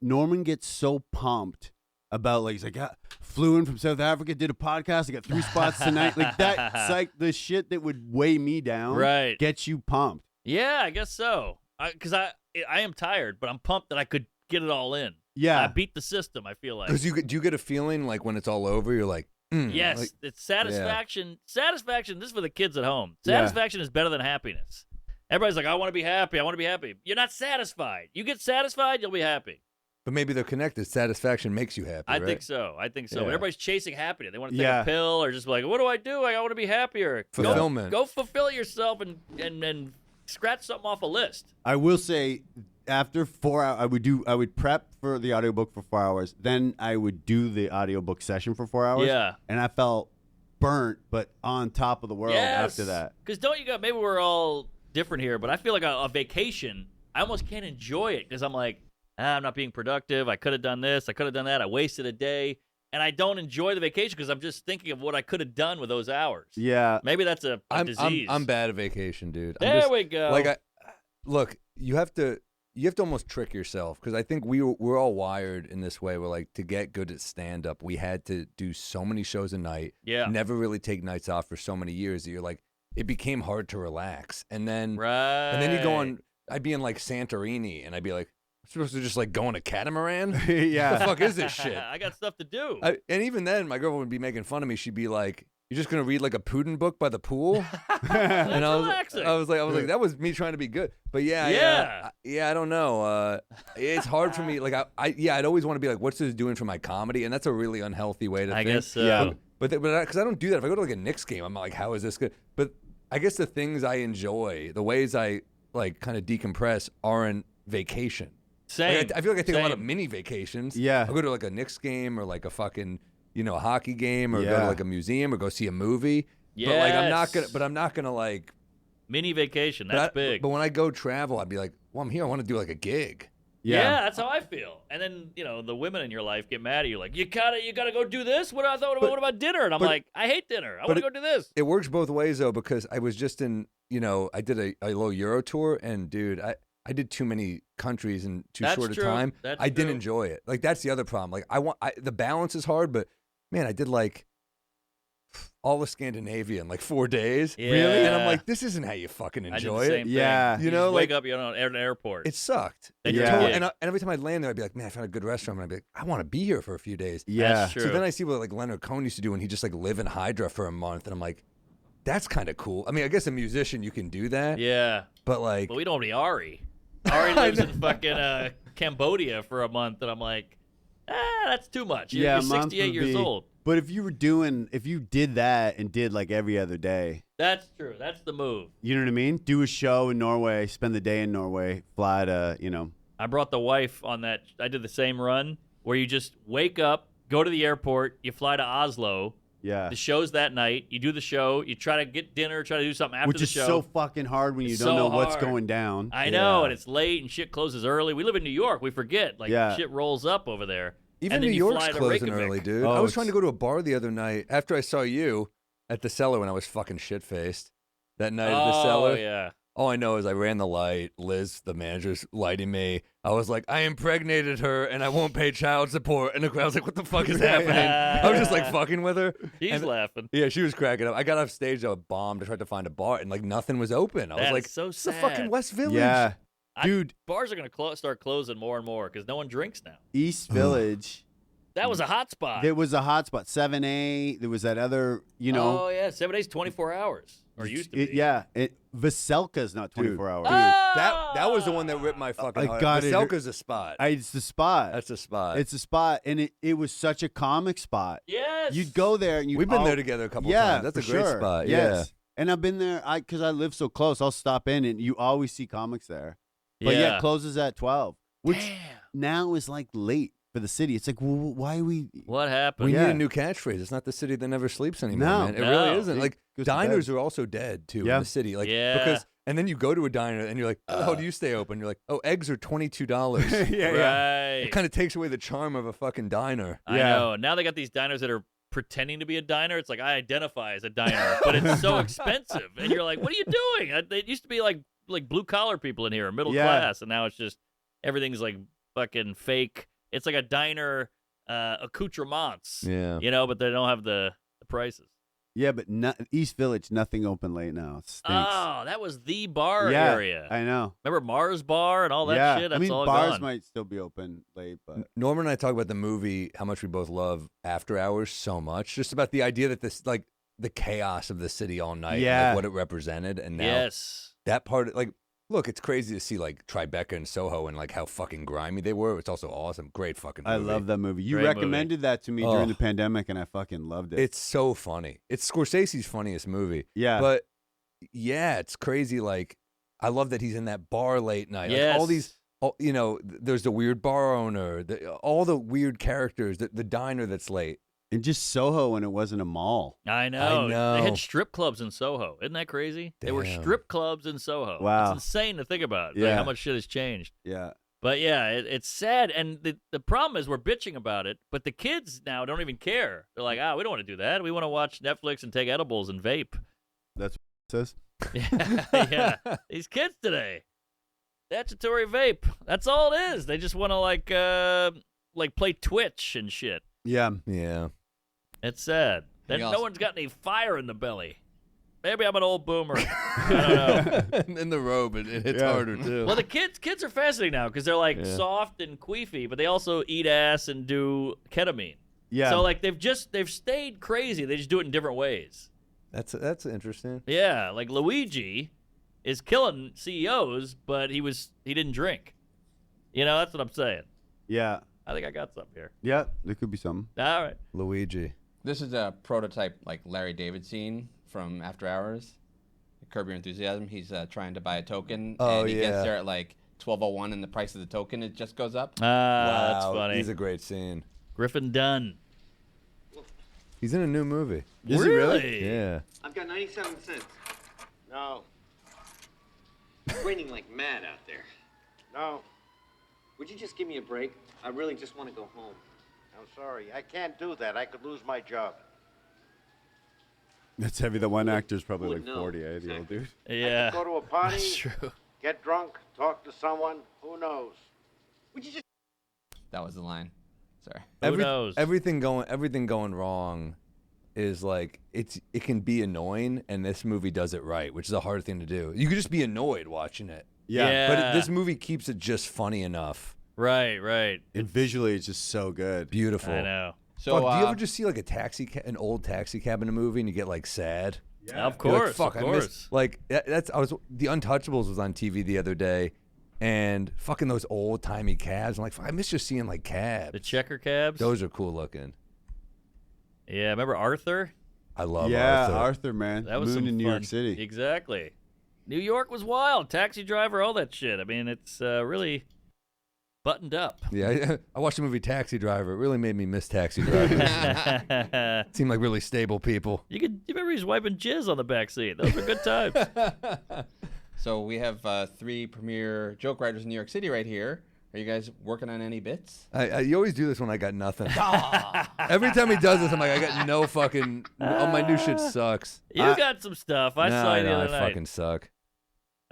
Norman gets so pumped about like he's like, flew in from South Africa, did a podcast, I got 3 spots tonight. Like that's like the shit that would weigh me down. Right. Gets you pumped. Yeah, I guess so. Because I am tired, but I'm pumped that I could get it all in. Yeah. I beat the system, I feel like. Because do you get a feeling like when it's all over, you're like, Yes, like- it's satisfaction. Satisfaction, this is for the kids at home. Yeah. Satisfaction is better than happiness. Everybody's like, I want to be happy. I want to be happy. You're not satisfied. You get satisfied, you'll be happy. but maybe they're connected. Satisfaction makes you happy. I right? think so. I think so. Yeah. But everybody's chasing happiness. They want to take Yeah. a pill or just be like, what do? I want to be happier. Fulfillment. Go fulfill yourself and scratch something off a list. I will say, after 4 hours, I would prep for the audiobook for 4 hours. Then I would do the audiobook session for 4 hours. Yeah. And I felt burnt, but on top of the world after that. Because don't you got, maybe we're all different here, but I feel like a vacation, I almost can't enjoy it because I'm like, I'm not being productive. I could have done this. I could have done that. I wasted a day. And I don't enjoy the vacation because I'm just thinking of what I could have done with those hours. Yeah. Maybe that's a disease. I'm bad at vacation, dude. There we go. Like look, you have to almost trick yourself because I think we're all wired in this way. We're like, to get good at stand up, we had to do so many shows a night. Yeah. Never really take nights off for so many years that you're like, it became hard to relax. And then right. and then you go on. I'd be in like Santorini, and I'd be like, I'm supposed to just like go on a catamaran. Yeah. What the fuck is this shit? I got stuff to do. And even then, my girlfriend would be making fun of me. She'd be like, "You're just gonna read like a Putin book by the pool?" That's and I relaxing. was like, that was me trying to be good. But Yeah. I don't know. It's hard for me. Like, I'd always want to be like, what's this doing for my comedy? And that's a really unhealthy way to I think. guess so. Yeah. But because I don't do that. If I go to like a Knicks game, I'm like, how is this good? But I guess the things I enjoy, the ways I like kind of decompress, aren't vacation. Same. Like, I feel like I take a lot of Same. mini vacations. Yeah. I'll go to like a Knicks game or like a fucking, hockey game or go to Yeah. like a museum or go see a movie. But like I'm not gonna like Mini vacation. but That's I- big. But when I go travel, I'd be like, well, I'm here. I want to do like a gig. Yeah, that's how I feel. And then, the women in your life get mad at you, like, you gotta go do this? What about dinner? And I'm but- like, I hate dinner. I but want to go do this. It works both ways though, because I was just in, I did a little Euro tour, and dude, I did too many countries in too That's short a true. time. That's I didn't true. enjoy it. Like that's the other problem. Like the balance is hard, but man, I did like all of Scandinavia in like 4 days. Yeah. Really? And I'm like, this isn't how you fucking I did enjoy the same it. thing. Yeah. You You know, know, wake like- up, you're on an airport. It sucked. And It you're totally- gig. and every time I'd land there, I'd be like, man, I found a good restaurant. And I'd be like, I want to be here for a few days. Yeah. That's true. So then I see what like Leonard Cohen used to do when he just like live in Hydra for a month, and I'm like, that's kind of cool. I mean, I guess a musician you can do that, Yeah. but like, But we don't have any Ari. Ari lives in fucking Cambodia for a month, and I'm like, that's too much. You're a month 68 would years be- old. But if you did that and did like every other day, That's true. That's the move. you know what I mean? Do a show in Norway, spend the day in Norway, fly to, I brought the wife on that. I did the same run where you just wake up, go to the airport, you fly to Oslo. yeah. The show's that night. You do the show. You try to get dinner, try to do something after Which the is show. so fucking hard when you It's don't so know what's hard. going down. I know, and it's late, and shit closes early. We live in New York. We forget. Like, Yeah. shit rolls up over there. even and New then you York's fly to closing Reykjavik. early, dude. Oh, I was it's- trying to go to a bar the other night after I saw you at the Cellar when I was fucking shit faced that night at the Cellar. Oh, yeah. All I know is I ran the light. Liz, the manager's lighting me. I was like, I impregnated her and I won't pay child support. And the crowd's like, what the fuck is happening? I was just like fucking with her. He's And- laughing. Yeah, she was cracking up. I got off stage, I bombed. I tried to find a bar and like nothing was open. I was That's like, so it's the sad. fucking West Village. Yeah. I- Dude, Bars are going to start closing more and more because no one drinks now. East Village, That was a hot spot. there was a hot spot. 7A, there was that other, Oh, yeah. 7 days, 24 hours. Or used to be. Veselka's not 24 hours. That was the one that ripped my fucking I heart. got it. Veselka's a spot. It's the spot. That's a spot. It's a spot, and it was such a comic spot. Yes. You'd go there, and We've been there together a couple times. That's a for great sure. spot. Yes. And I've been there because I live so close. I'll stop in, and you always see comics there. But yeah, it closes at 12, which Damn. now is like late for the city. It's like, well, why are we? What happened? We Yeah. need a new catchphase. It's not the city that never sleeps anymore, No. man. It No. really isn't. It Like goes to diners bed. are also dead too Yeah. in the city. Like Yeah. because and then you go to a diner and you're like, how the hell do you stay open? You're like, oh, eggs are $22. Right. It kind of takes away the charm of a fucking diner. I Yeah. know. Now they got these diners that are pretending to be a diner. It's like, I identify as a diner, but it's so expensive. And you're like, what are you doing? It used to be like blue collar people in here, middle Yeah. class, and now it's just everything's like fucking fake. It's like a diner accoutrements, Yeah. you know, but they don't have the prices. Yeah, but East Village, nothing open late now. It stinks. Oh, that was the bar yeah, area. I know. Remember Mars Bar and all that yeah, shit? That's I mean, all bars gone. might still be open late, but Norman and I talk about the movie, how much we both love After Hours so much. Just about the idea that this, like, the chaos of the city all night, and, Yeah. like, what it represented. And now Yes. that part, like, look, it's crazy to see, like, Tribeca and Soho and, like, how fucking grimy they were. It's also awesome. Great fucking movie. I love that movie. You Great recommended that to me Oh. during the pandemic, and I fucking loved it. It's so funny. It's Scorsese's funniest movie. yeah, But, yeah, it's crazy. Like, I love that he's in that bar late night. Like, Yes. all these, you know, there's the weird bar owner, all the weird characters, the diner that's late. and just Soho when it wasn't a mall. I know. They know. had strip clubs in Soho. Isn't that crazy? They were Damn. strip clubs in Soho. Wow. It's insane to think about. Like, Yeah. how much shit has changed. Yeah, But yeah, it's sad. And the problem is we're bitching about it, but the kids now don't even care. They're like, we don't want to do that. We want to watch Netflix and take edibles and vape. that's what it says. Yeah. These kids today. Statutory vape. That's all it is. They just want to like play Twitch and shit. Yeah, Yeah. It's sad. Then You no also- one's got any fire in the belly. Maybe I'm an old boomer. I don't know. In the robe, it hits Yeah. harder, too. Well, the kids are fascinating now because they're like Yeah. soft and queefy, but they also eat ass and do ketamine. yeah. So like they've stayed crazy. They just do it in different ways. That's interesting. Yeah, like Luigi is killing CEOs, but he didn't drink. You know, that's what I'm saying. yeah, I think I got something here. yeah. There could be something. All right. Luigi. This is a prototype, like Larry David scene from After Hours. Curb Your Enthusiasm. He's trying to buy a token, Oh, and he gets yeah. there at like 12:01, and the price of the token it just goes up. That's Wow, funny. He's a great scene. Griffin Dunn. He's in a new movie. Is he really? Yeah. I've got 97 cents. No. It's raining like mad out there. No. Would you just give me a break? I really just want to go home. I'm sorry. I can't do that. I could lose my job. That's heavy. The one actor's probably Would like know. 40, eh? The old dude. Yeah. Go to a party, That's true. get drunk, talk to someone. Who knows? Would you just... That was the line. Sorry. Who knows? Everything going wrong is like it can be annoying, and this movie does it right, which is a hard thing to do. You could just be annoyed watching it. Yeah. But this movie keeps it just funny enough. Right. And visually, it's just so good. Beautiful. I know. So Fuck, do you ever just see like an old taxi cab in a movie and you get like sad? Yeah. Of You're like, course. fuck, of I course. missed. Like The Untouchables was on TV the other day, and fucking those old timey cabs. I'm like, fuck, I miss just seeing like cabs. The checker cabs. Those are cool looking. Yeah. Remember Arthur? I love Arthur, man. That was Moon some in New fun. York City. Exactly. New York was wild. Taxi Driver, all that shit. I mean, it's really buttoned up. Yeah, I watched the movie Taxi Driver. It really made me miss taxi drivers. Seemed like really stable people. You remember he's wiping jizz on the back seat. Those were good times. So we have 3 premier joke writers in New York City right here. Are you guys working on any bits? You always do this when I got nothing. Every time he does this, I'm like, I got no fucking. Oh, my new shit sucks. You got some stuff. I saw you the other night. I fucking suck.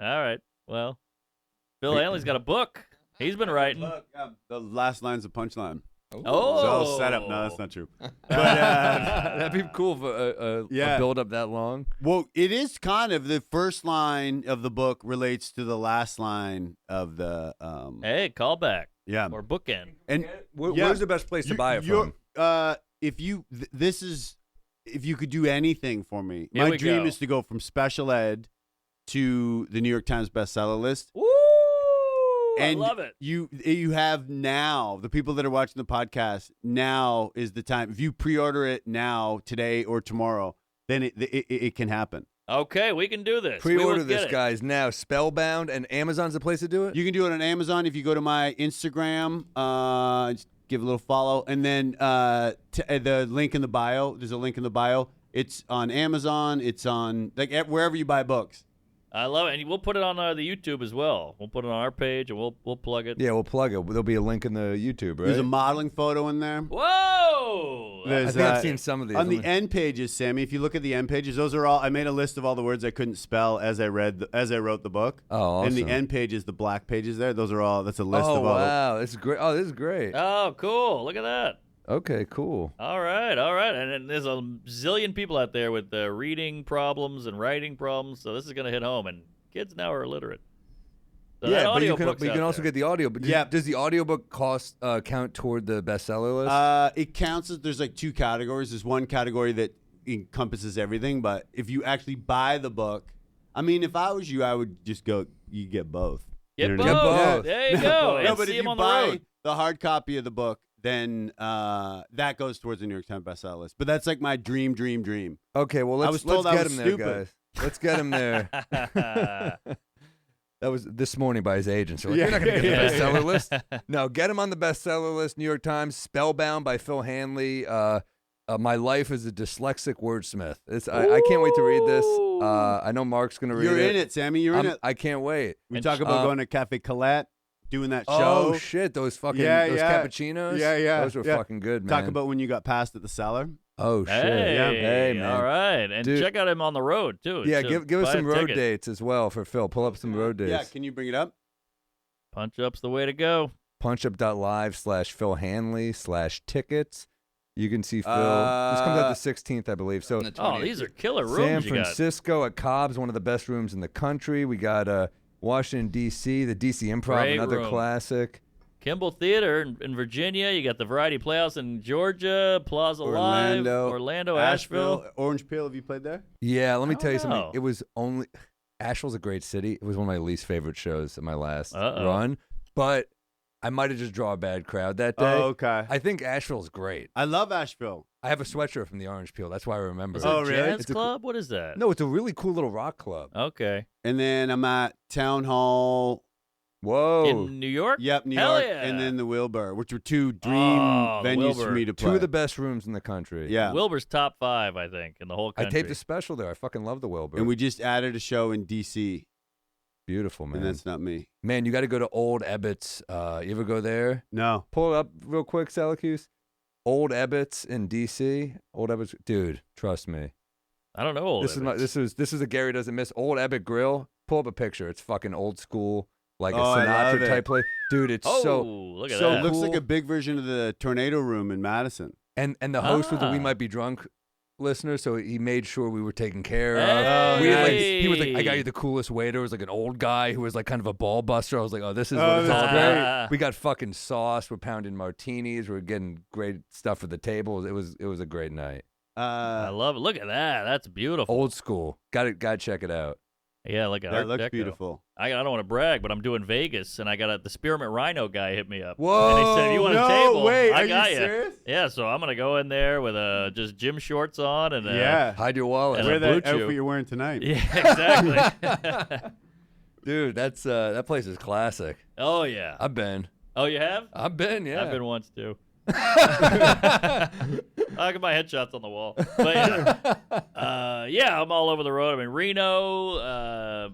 All right. Well, Phil Hanley's got a book. He's been writing. The last line's a punchline. Oh. So I'll set up. No, that's not true. But, that'd be cool for a build up that long. Well, it is kind of the first line of the book relates to the last line of the. Hey, callback. Yeah. Or bookend. And where's the best place to buy it from? If you could do anything for me, Here my we dream go. is to go from special ed to the New York Times bestseller list. Woo! And I love it. You have now, the people that are watching the podcast, now is the time. If you pre-order it now, today or tomorrow, then it can happen. Okay, we can do this. Pre-order this, guys, now. Spellbound, and Amazon's the place to do it? You can do it on Amazon if you go to my Instagram, just give a little follow, and then the link in the bio. There's a link in the bio. It's on Amazon. It's on wherever you buy books. I love it, and we'll put it on the YouTube as well. We'll put it on our page, and we'll plug it. Yeah, we'll plug it. There'll be a link in the YouTube, right? There's a modeling photo in there. Whoa! I think I've seen some of these. On the end pages, Sammy, if you look at the end pages, those are all. I made a list of all the words I couldn't spell as I wrote the book. Oh, awesome. And the end pages, the black pages there, those are all. That's a list Oh, of all. wow. This is great. Oh, this is great. Oh, cool. Look at that. Okay, cool. All right. And then there's a zillion people out there with reading problems and writing problems, so this is going to hit home, and kids now are illiterate. So Yeah, that but you can audiobook's out also there. get the audio. But does the audiobook count toward the bestseller list? It counts as there's like 2 categories. There's one category that encompasses everything, but if you actually buy the book, I mean, if I was you, I would just go. You get both. Get You both. know what I mean? There you go. No, And but see if him you on the buy road. the hard copy of the book, then that goes towards the New York Times bestseller list. But that's like my dream. Okay, well, I let's was told get I was him there, stupid. guys. Let's get him there. That was this morning by his agent. So you're not going to get the bestseller list. No, get him on the bestseller list. New York Times. Spellbound by Phil Hanley. My life as a dyslexic wordsmith. I can't wait to read this. I know Mark's going to read it. You're in it, Sammy. You're in it. I can't wait. We talk about going to Cafe Colette, doing that show. Oh shit! Those fucking Yeah, those yeah. cappuccinos. Yeah. Those were fucking good, man. Talk about when you got passed at the cellar. Oh shit! Hey, Hey, man. All right, and Dude. check out him on the road too. Yeah, So give us buy a some road ticket. dates as well for Phil. Pull up some road dates. Yeah, can you bring it up? Punch up's the way to go. punchup.live/Phil Hanley/tickets. You can see Phil. This comes out the 16th, I believe. So Oh, these are killer rooms. San you got. Francisco at Cobb's, one of the best rooms in the country. We got Washington D.C., the D.C. Improv, Great another room. classic. Kimball Theater in Virginia. You got the Variety Playhouse in Georgia, Plaza Live, Orlando, Asheville. Orange Peel. Have you played there? Yeah, let me tell you know. something. It was only Asheville's a great city. It was one of my least favorite shows in my last Uh-oh. run, but I might have just drawn a bad crowd that day. Oh, okay. I think Asheville's great. I love Asheville. I have a sweatshirt from the Orange Peel. That's why I remember. Is it. it Oh, a really? jazz It's a- club? What is that? No, it's a really cool little rock club. Okay. And then I'm at Town Hall. Whoa. In New York? Yep, New Hell York. yeah. And then the Wilbur, which were 2 dream Oh, the venues for Wilbur. me to play. 2 of the best rooms in the country. Yeah. Wilbur's top 5, I think, in the whole I country. taped a special there. I fucking love the Wilbur. And we just added a show in D.C. Beautiful, man. And that's not me. Man, you got to go to Old Ebbitt's. You ever go there? No. Pull it up real quick, Salacuse. Old Ebbitt's in D.C. Old Ebbitt's. Dude, trust me. I don't know. Old This Ebbets. is a Gary doesn't miss. Old Ebbitt Grill. Pull up a picture. It's fucking old school, like Oh, I a love Sinatra it. type place. Dude, it's Oh, look at so that. It looks cool. like a big version of the Tornado Room in Madison. And the host with the We Ah. Might Be Drunk listener, so he made sure we were taken care of. Hey! He was like, I got you the coolest waiter. It was like an old guy who was like kind of a ball buster. I was like, oh, this is what it's all that's about. We got fucking sauce. We're pounding martinis. We're getting great stuff for the table. It was a great night. I love it. Look at that. That's beautiful. Old school. Got to check it out. Yeah, look at That Art looks Deco. beautiful. I don't want to brag, but I'm doing Vegas, and I got the Spearmint Rhino guy hit me up. Whoa! And he said, "If you want no a table, way. I Are got you you." serious? Yeah, so I'm gonna go in there with just gym shorts on and Hide your wallet. And Wear a blue that outfit chew. you're wearing tonight. Yeah, exactly. Dude, that's that place is classic. Oh yeah. I've been. Oh, you have? I've been. Yeah. I've been once too. I got my headshots on the wall. But yeah, I'm all over the road. I'm in Reno.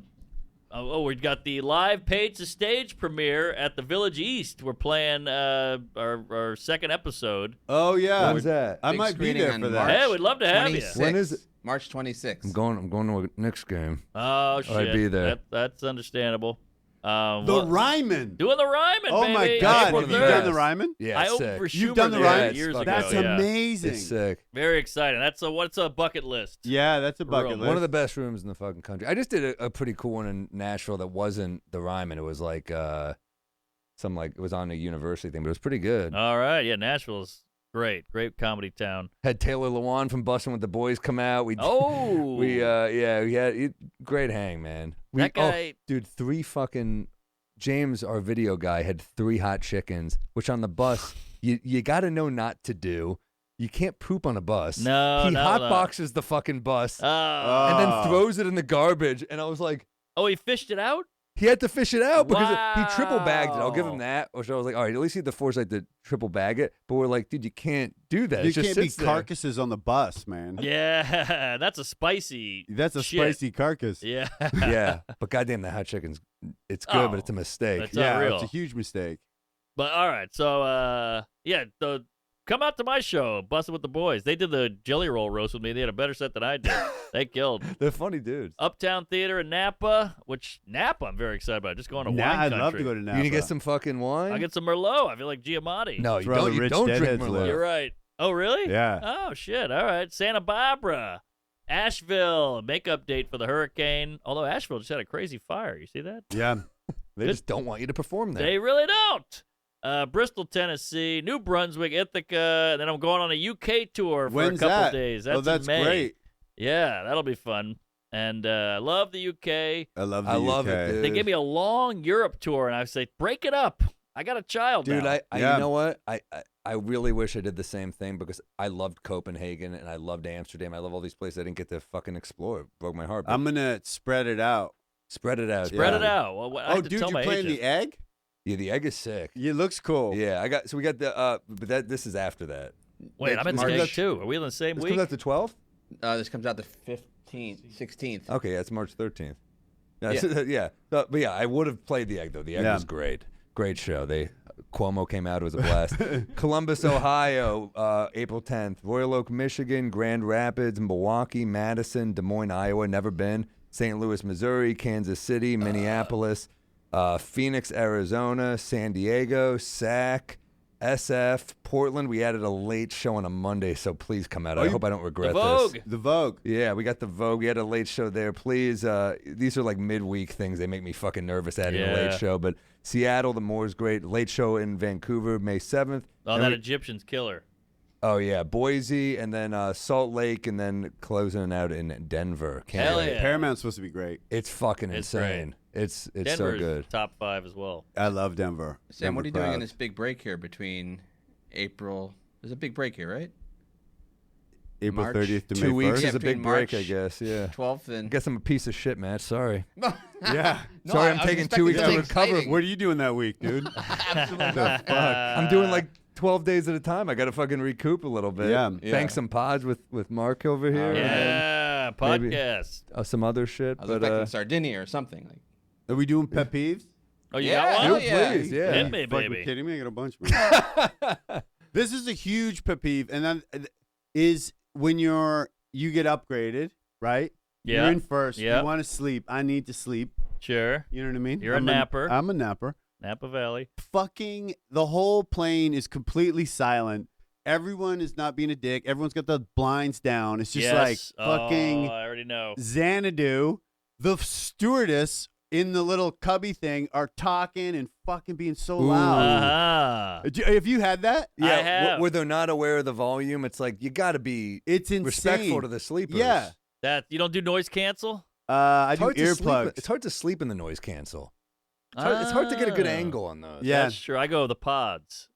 We got the live paid to stage premiere at the Village East. We're playing our second episode. Oh yeah. When's that? I Big might be screening there on for that. March Hey, we'd love to have you. 26th. When is it? March 26th. I'm going to a Knicks game. Oh shit! I'd be there. That's understandable. The Ryman. Doing the Ryman, Oh baby. my God! April Have you 3rd. done the Ryman? Yeah, I it's opened sick. for You've Schumer done the there Ryman? years ago. That's yeah. amazing. It's sick. Very exciting. That's what's a bucket list. Yeah, that's a bucket Room. list. One of the best rooms in the fucking country. I just did a pretty cool one in Nashville that wasn't the Ryman. It was like it was on a university thing, but it was pretty good. All right, yeah, Nashville's great comedy town. Had Taylor Lewan from Bustin' with the Boys come out. We had great hang, man. That guy- dude, 3 fucking James, our video guy, had 3 hot chickens, which on the bus you got to know not to do. You can't poop on a bus. No, he no, hot no. boxes the fucking bus Oh, and then throws it in the garbage. And I was like, he fished it out. he had to fish it out because he triple bagged it. I'll give Wow. him that. Which I was like, all right, at least he had the foresight to triple bag it. But we're like, dude, you can't do that. You It just can't be sits there. carcasses on the bus, man. Yeah, that's a spicy. That's a shit. spicy carcass. Yeah. Yeah, but goddamn, the hot chicken's it's good, Oh, but it's a mistake. that's Yeah, unreal. it's a huge mistake. But all right, so come out to my show, Bustin' with the Boys. They did the jelly roll roast with me. They had a better set than I did. They killed. They're funny dudes. Uptown Theater in Napa, which Napa I'm very excited about. Just going to wine I'd country. love to go to Napa. You gonna get some fucking wine? I'll get some Merlot. I feel like Giamatti. No, That's you where all don't. the You rich don't drink deadheads Merlot. live. You're right. Oh, really? Yeah. Oh, shit. All right. Santa Barbara. Asheville. Makeup date for the hurricane. Although Asheville just had a crazy fire. You see that? Yeah. They just don't want you to perform there. They really don't. Bristol, Tennessee, New Brunswick, Ithaca. And then I'm going on a UK tour for When's a couple that? days. Oh, That's that's in May. great. Yeah, that'll be fun. And I love the UK. I love the I love UK. it, dude. They gave me a long Europe tour, and I say, break it up. I got a child Dude, now. Yeah. you know what? I really wish I did the same thing because I loved Copenhagen and I loved Amsterdam. I love all these places I didn't get to fucking explore. It broke my heart. But I'm gonna spread it out. spread it out. Spread yeah. it out. Well, I Oh, have to dude, tell you my playing agent. the egg? Yeah, the egg is sick. It looks cool. Yeah, we got the but this is after that. Wait, I'm at the March- egg too. Are we in the same This week? comes out the 12th? This comes out the 15th, 16th. Okay, yeah, it's March 13th. Yeah, Yeah. yeah. But yeah, I would have played the egg though. The egg Yeah. was great. Great show. Cuomo came out. It was a blast. Columbus, Ohio, April 10th. Royal Oak, Michigan. Grand Rapids, Milwaukee, Madison, Des Moines, Iowa. Never been. St. Louis, Missouri. Kansas City, Minneapolis, Phoenix, Arizona. San Diego, Sac, SF, Portland. We added a late show on a Monday, so please come out. I hope I don't regret The Vogue. this. The Vogue. Yeah, we got the Vogue. We had a late show there. Please, these are like midweek things. They make me fucking nervous adding a Yeah. late show. But Seattle, the Moore's great. Late show in Vancouver, May 7th. Oh, And that we- Egyptian's killer. oh, yeah, Boise, and then Salt Lake, and then closing out in Denver. Can't Hell wait. yeah. Paramount's supposed to be great. It's fucking It's insane. It's so Denver's good. top 5 as well. I love Denver. Sam, Denver what are you doing in crowd. this big break here between April? There's a big break here, right? April March? 30th to 2 May weeks 1st? Yeah, is a big between break, I March guess. Yeah. 12th I and. guess I'm a piece of shit, Matt. Sorry. Yeah. No, Sorry, I I'm was taking 2 expecting weeks to something recover. exciting. What are you doing that week, dude? I'm doing like 12 days at a time. I got to fucking recoup a little bit. Yeah. Thanks some pods with Mark over here. Yeah, maybe- podcast. Some other shit. I was But expecting Sardinia or something. Like, Are we doing pet peeves? Oh, you Yeah, got hell one? yeah. please, yeah. Hit me, Fucking baby. kidding me? I got a bunch, man. This is a huge pet peeve, and then is when you get upgraded, right? Yeah. You're in first. Yeah. You want to sleep. I need to sleep. Sure. You know what I mean? You're a napper. I'm a napper. Napa Valley. Fucking the whole plane is completely silent. everyone is not being a dick. Everyone's got the blinds down. It's just Yes. like Oh, fucking I already know. Xanadu. The stewardess in the little cubby thing are talking and fucking being so loud. Uh-huh. Have you had that? I have. Where they're not aware of the volume, it's like you got to be It's insane. respectful to the sleepers. Yeah. That you don't do noise cancel? I It's do hard to sleep- earplugs. It's hard to sleep in the noise cancel. It's hard to get a good angle on those. Yeah. That's true. I go with the pods.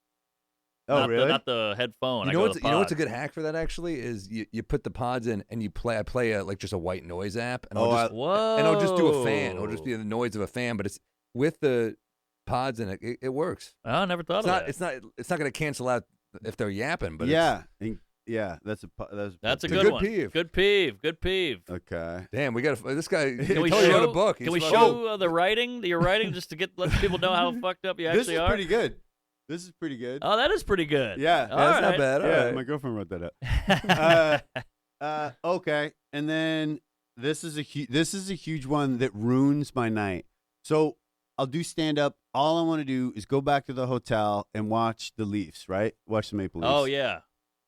Oh, not really? not the headphone. You know what's a pods. good hack for that actually is you put the pods in and I play like just a white noise app and Oh, I'll just do a fan. It'll just be the noise of a fan, but it's with the pods in it. It works. Oh, I never thought of that. It's not going to cancel out if they're yapping, but yeah. That's That's a It's a good good one. peeve. Good peeve. Good peeve. Okay. damn, we got this guy. Can we told you show wrote a book. Can we He's show the writing that you're writing just to let people know how fucked up you This actually is are? pretty good. This is pretty good. Oh, that is pretty good. Yeah. All that's not right. bad. All Yeah, right. my girlfriend wrote that up. Okay, and then this is a huge one that ruins my night. So I'll do stand up. All I want to do is go back to the hotel and watch the Leafs. Right, watch the Maple Leafs. Oh yeah.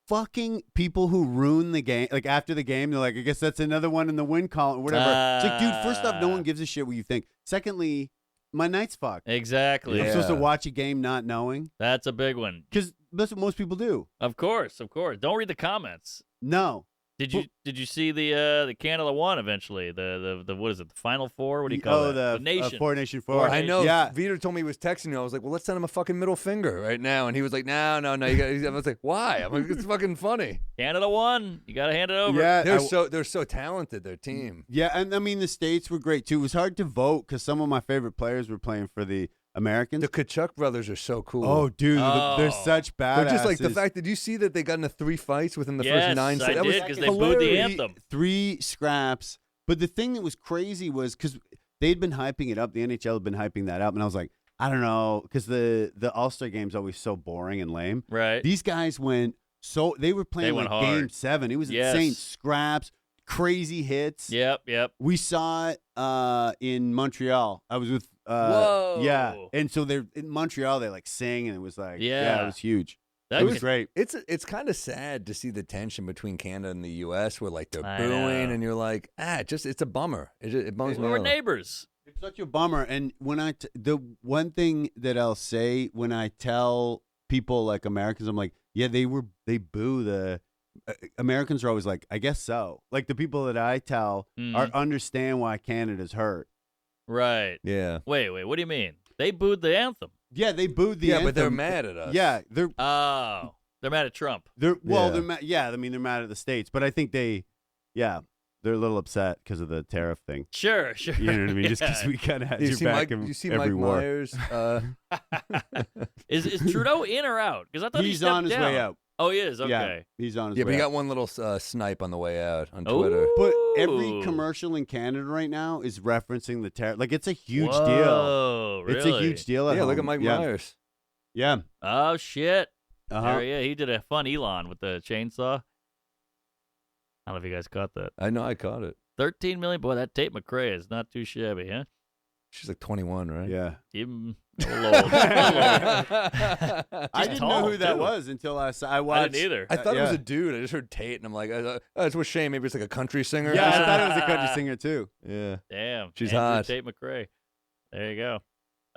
Fucking people who ruin the game. Like after the game, they're like, I guess that's another one in the win column, or whatever. It's like, dude, first off, no one gives a shit what you think. Secondly, my night's fucked. Exactly. I'm supposed to Yeah. watch a game not knowing That's a big one. because that's what most people do. Of course. Don't read the comments. No. Did you see the Canada won eventually? The what is it? The Final Four? What do you call it? the nation. Four Nation Four. I know. Yeah. Vito told me he was texting you. I was like, well, let's send him a fucking middle finger right now. And he was like, no. You got. I was like, why? I'm like, it's fucking funny. Canada won. You got to hand it over. Yeah. They're so talented. Their team. Yeah, and I mean the States were great too. It was hard to vote because some of my favorite players were playing for the Americans. The Kachuk brothers are so cool. Oh, dude, Oh. they're such badasses. They're just like the fact that you see that they got into 3 fights within the Yes, first 9 I seconds. That did, was 'cause they booed the hilarious. anthem. 3 scraps. But the thing that was crazy was because they'd been hyping it up. The NHL had been hyping that up, and I was like, I don't know, because the All-Star game's always so boring and lame. Right. These guys went they were playing went like hard. Game 7. It was Yes. insane. Scraps, crazy hits. Yep. We saw it in Montreal. I was with Whoa. yeah, and so they're in Montreal. They like sing, and it was like Yeah. it was huge. That It was could- great. It's kind of sad to see the tension between Canada and the U.S. where like they're I booing know. and you're like, it's a bummer. It bums me We're out. neighbors. It's such a bummer. And when the one thing that I'll say when I tell people like Americans, I'm like, yeah, they boo the Americans are always like, I guess so. Like the people that I tell understand why Canada's hurt. Right. Yeah. Wait. What do you mean? They booed the anthem. Yeah, they booed the anthem. but they're mad at us. Yeah, they're Oh, they're mad at Trump. they're Yeah. they're mad. Yeah, I mean they're mad at the states, but I think they're a little upset because of the tariff thing. Sure. You know what I mean? Just because Yeah. we kind of had You your see back Mike, in you see every Mike war. Myers. Is Trudeau in or out? Because I thought he He's stepped on his down. way out. Oh, he is. Okay. Yeah, he's on his Yeah, way but he out. got one little snipe on the way out on Ooh. Twitter. But every Ooh. commercial in Canada right now is referencing the tariff. Like it's a huge deal. Whoa, really? It's a huge deal. At Yeah, look at home. Mike yeah. Myers. Yeah. Oh shit! Uh-huh. Yeah, he did a fun Elon with the chainsaw. I don't know if you guys caught that. I know, I caught it. 13 million. Boy, that Tate McRae is not too shabby, huh? She's like 21, right? Yeah. Even a little old. I didn't know tall, who that too. was until I I watched. didn't either. I thought it was yeah. a dude. I just heard Tate, and I'm like, it's a shame. Maybe it's like a country singer. Yeah, I thought it was a country singer too. Yeah. Damn. She's Andrew hot. Tate McRae. There you go.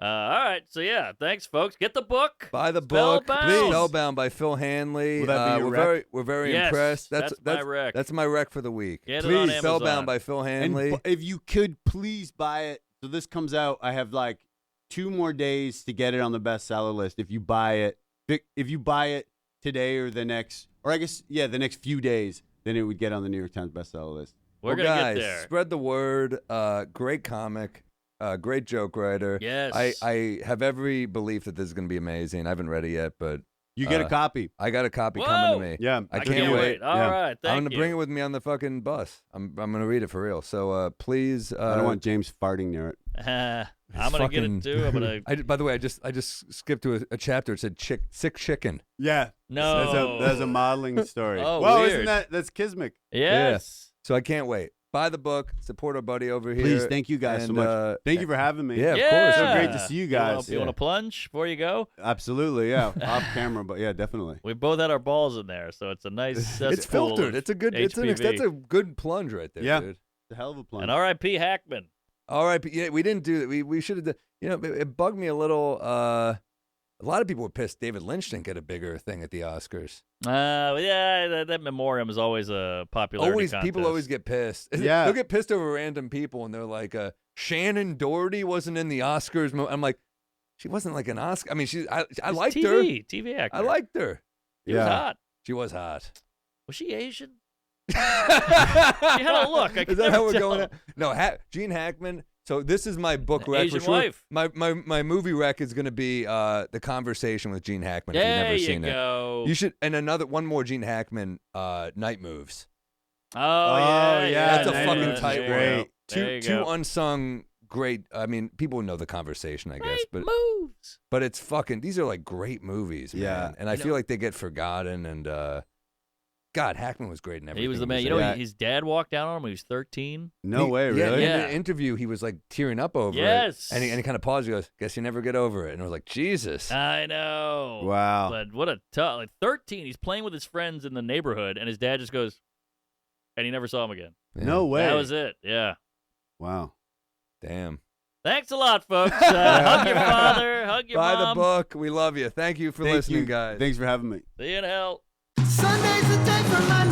All right. So, yeah, thanks, folks. Get the book. Buy the book, Spellbound. Spellbound by Phil Hanley. Will that be your rec? we're very Yes, impressed. that's my rec. That's my rec for the week. Get it on Please, Amazon. Spellbound by Phil Hanley. And if you could please buy it. So this comes out. I have like 2 more days to get it on the bestseller list. If you buy it today or the next, or I guess the next few days, then it would get on the New York Times bestseller list. We're Well, going to guys, get there. spread the word. Great comic. Great joke writer. Yes. I have every belief that this is going to be amazing. I haven't read it yet, but You get a copy. I got a copy Whoa! coming to me. Yeah, I I can't can't wait. wait. All Yeah. right. Thank I'm going to you. bring it with me on the fucking bus. I'm going to read it for real. So please. I don't want James farting near it. I'm going to get it, too. I'm going to. By the way, I just skipped to a chapter. It said sick chicken. Yeah. No. That's a modeling story. Oh, well, weird. isn't that's Kismic? Yes. So I can't wait. Buy the book. Support our buddy over here. Please, thank you guys so much. Thank you for having me. Yeah, of course. So great to see you guys. You want to plunge before you go? Absolutely, yeah. Off camera, but yeah, definitely. We both had our balls in there, so it's a nice. It's filtered. It's a good. HPV. That's a good plunge right there, Yeah. dude. It's a hell of a plunge. And R.I.P. Hackman. R.I.P. Yeah, we didn't do that. We should have done. You know, it bugged me a little. A lot of people were pissed David Lynch didn't get a bigger thing at the Oscars. Yeah, that memoriam is always a popularity contest. People always get pissed. Yeah. They'll get pissed over random people, and they're like, Shannon Doherty wasn't in the Oscars. I'm like, she wasn't like an Oscar. I mean, I liked her. TV actor. I liked her. She was hot. She was hot. Was she Asian? She had a look. Is that how we're going? No, Gene Hackman. So this is my book rec. Asian for sure. wife. My movie rec is going to be The Conversation with Gene Hackman. If you've never seen go. it, you should. And one more Gene Hackman. Night Moves. Oh yeah. That's a Night fucking Moves. tight Great. one. Two unsung great. I mean, people know The Conversation, I guess, but moves. But it's fucking. These are like great movies, man. Yeah. And I feel like they get forgotten. And God, Hackman was great in everything. He was the man. You know, his dad walked down on him when he was 13. No way, really? Yeah, in an interview, he was like tearing up over it. And he kind of paused. He goes, "Guess you never get over it." And I was like, Jesus. I know. Wow. But what a tough. Like 13, he's playing with his friends in the neighborhood, and his dad just goes, and he never saw him again. Yeah. No way. That was it. Yeah. Wow. Damn. Thanks a lot, folks. Hug your father. Hug your Buy mom. the book. We love you. Thank you for listening, guys. Thanks for having me. See you in hell. Sunday's the day for my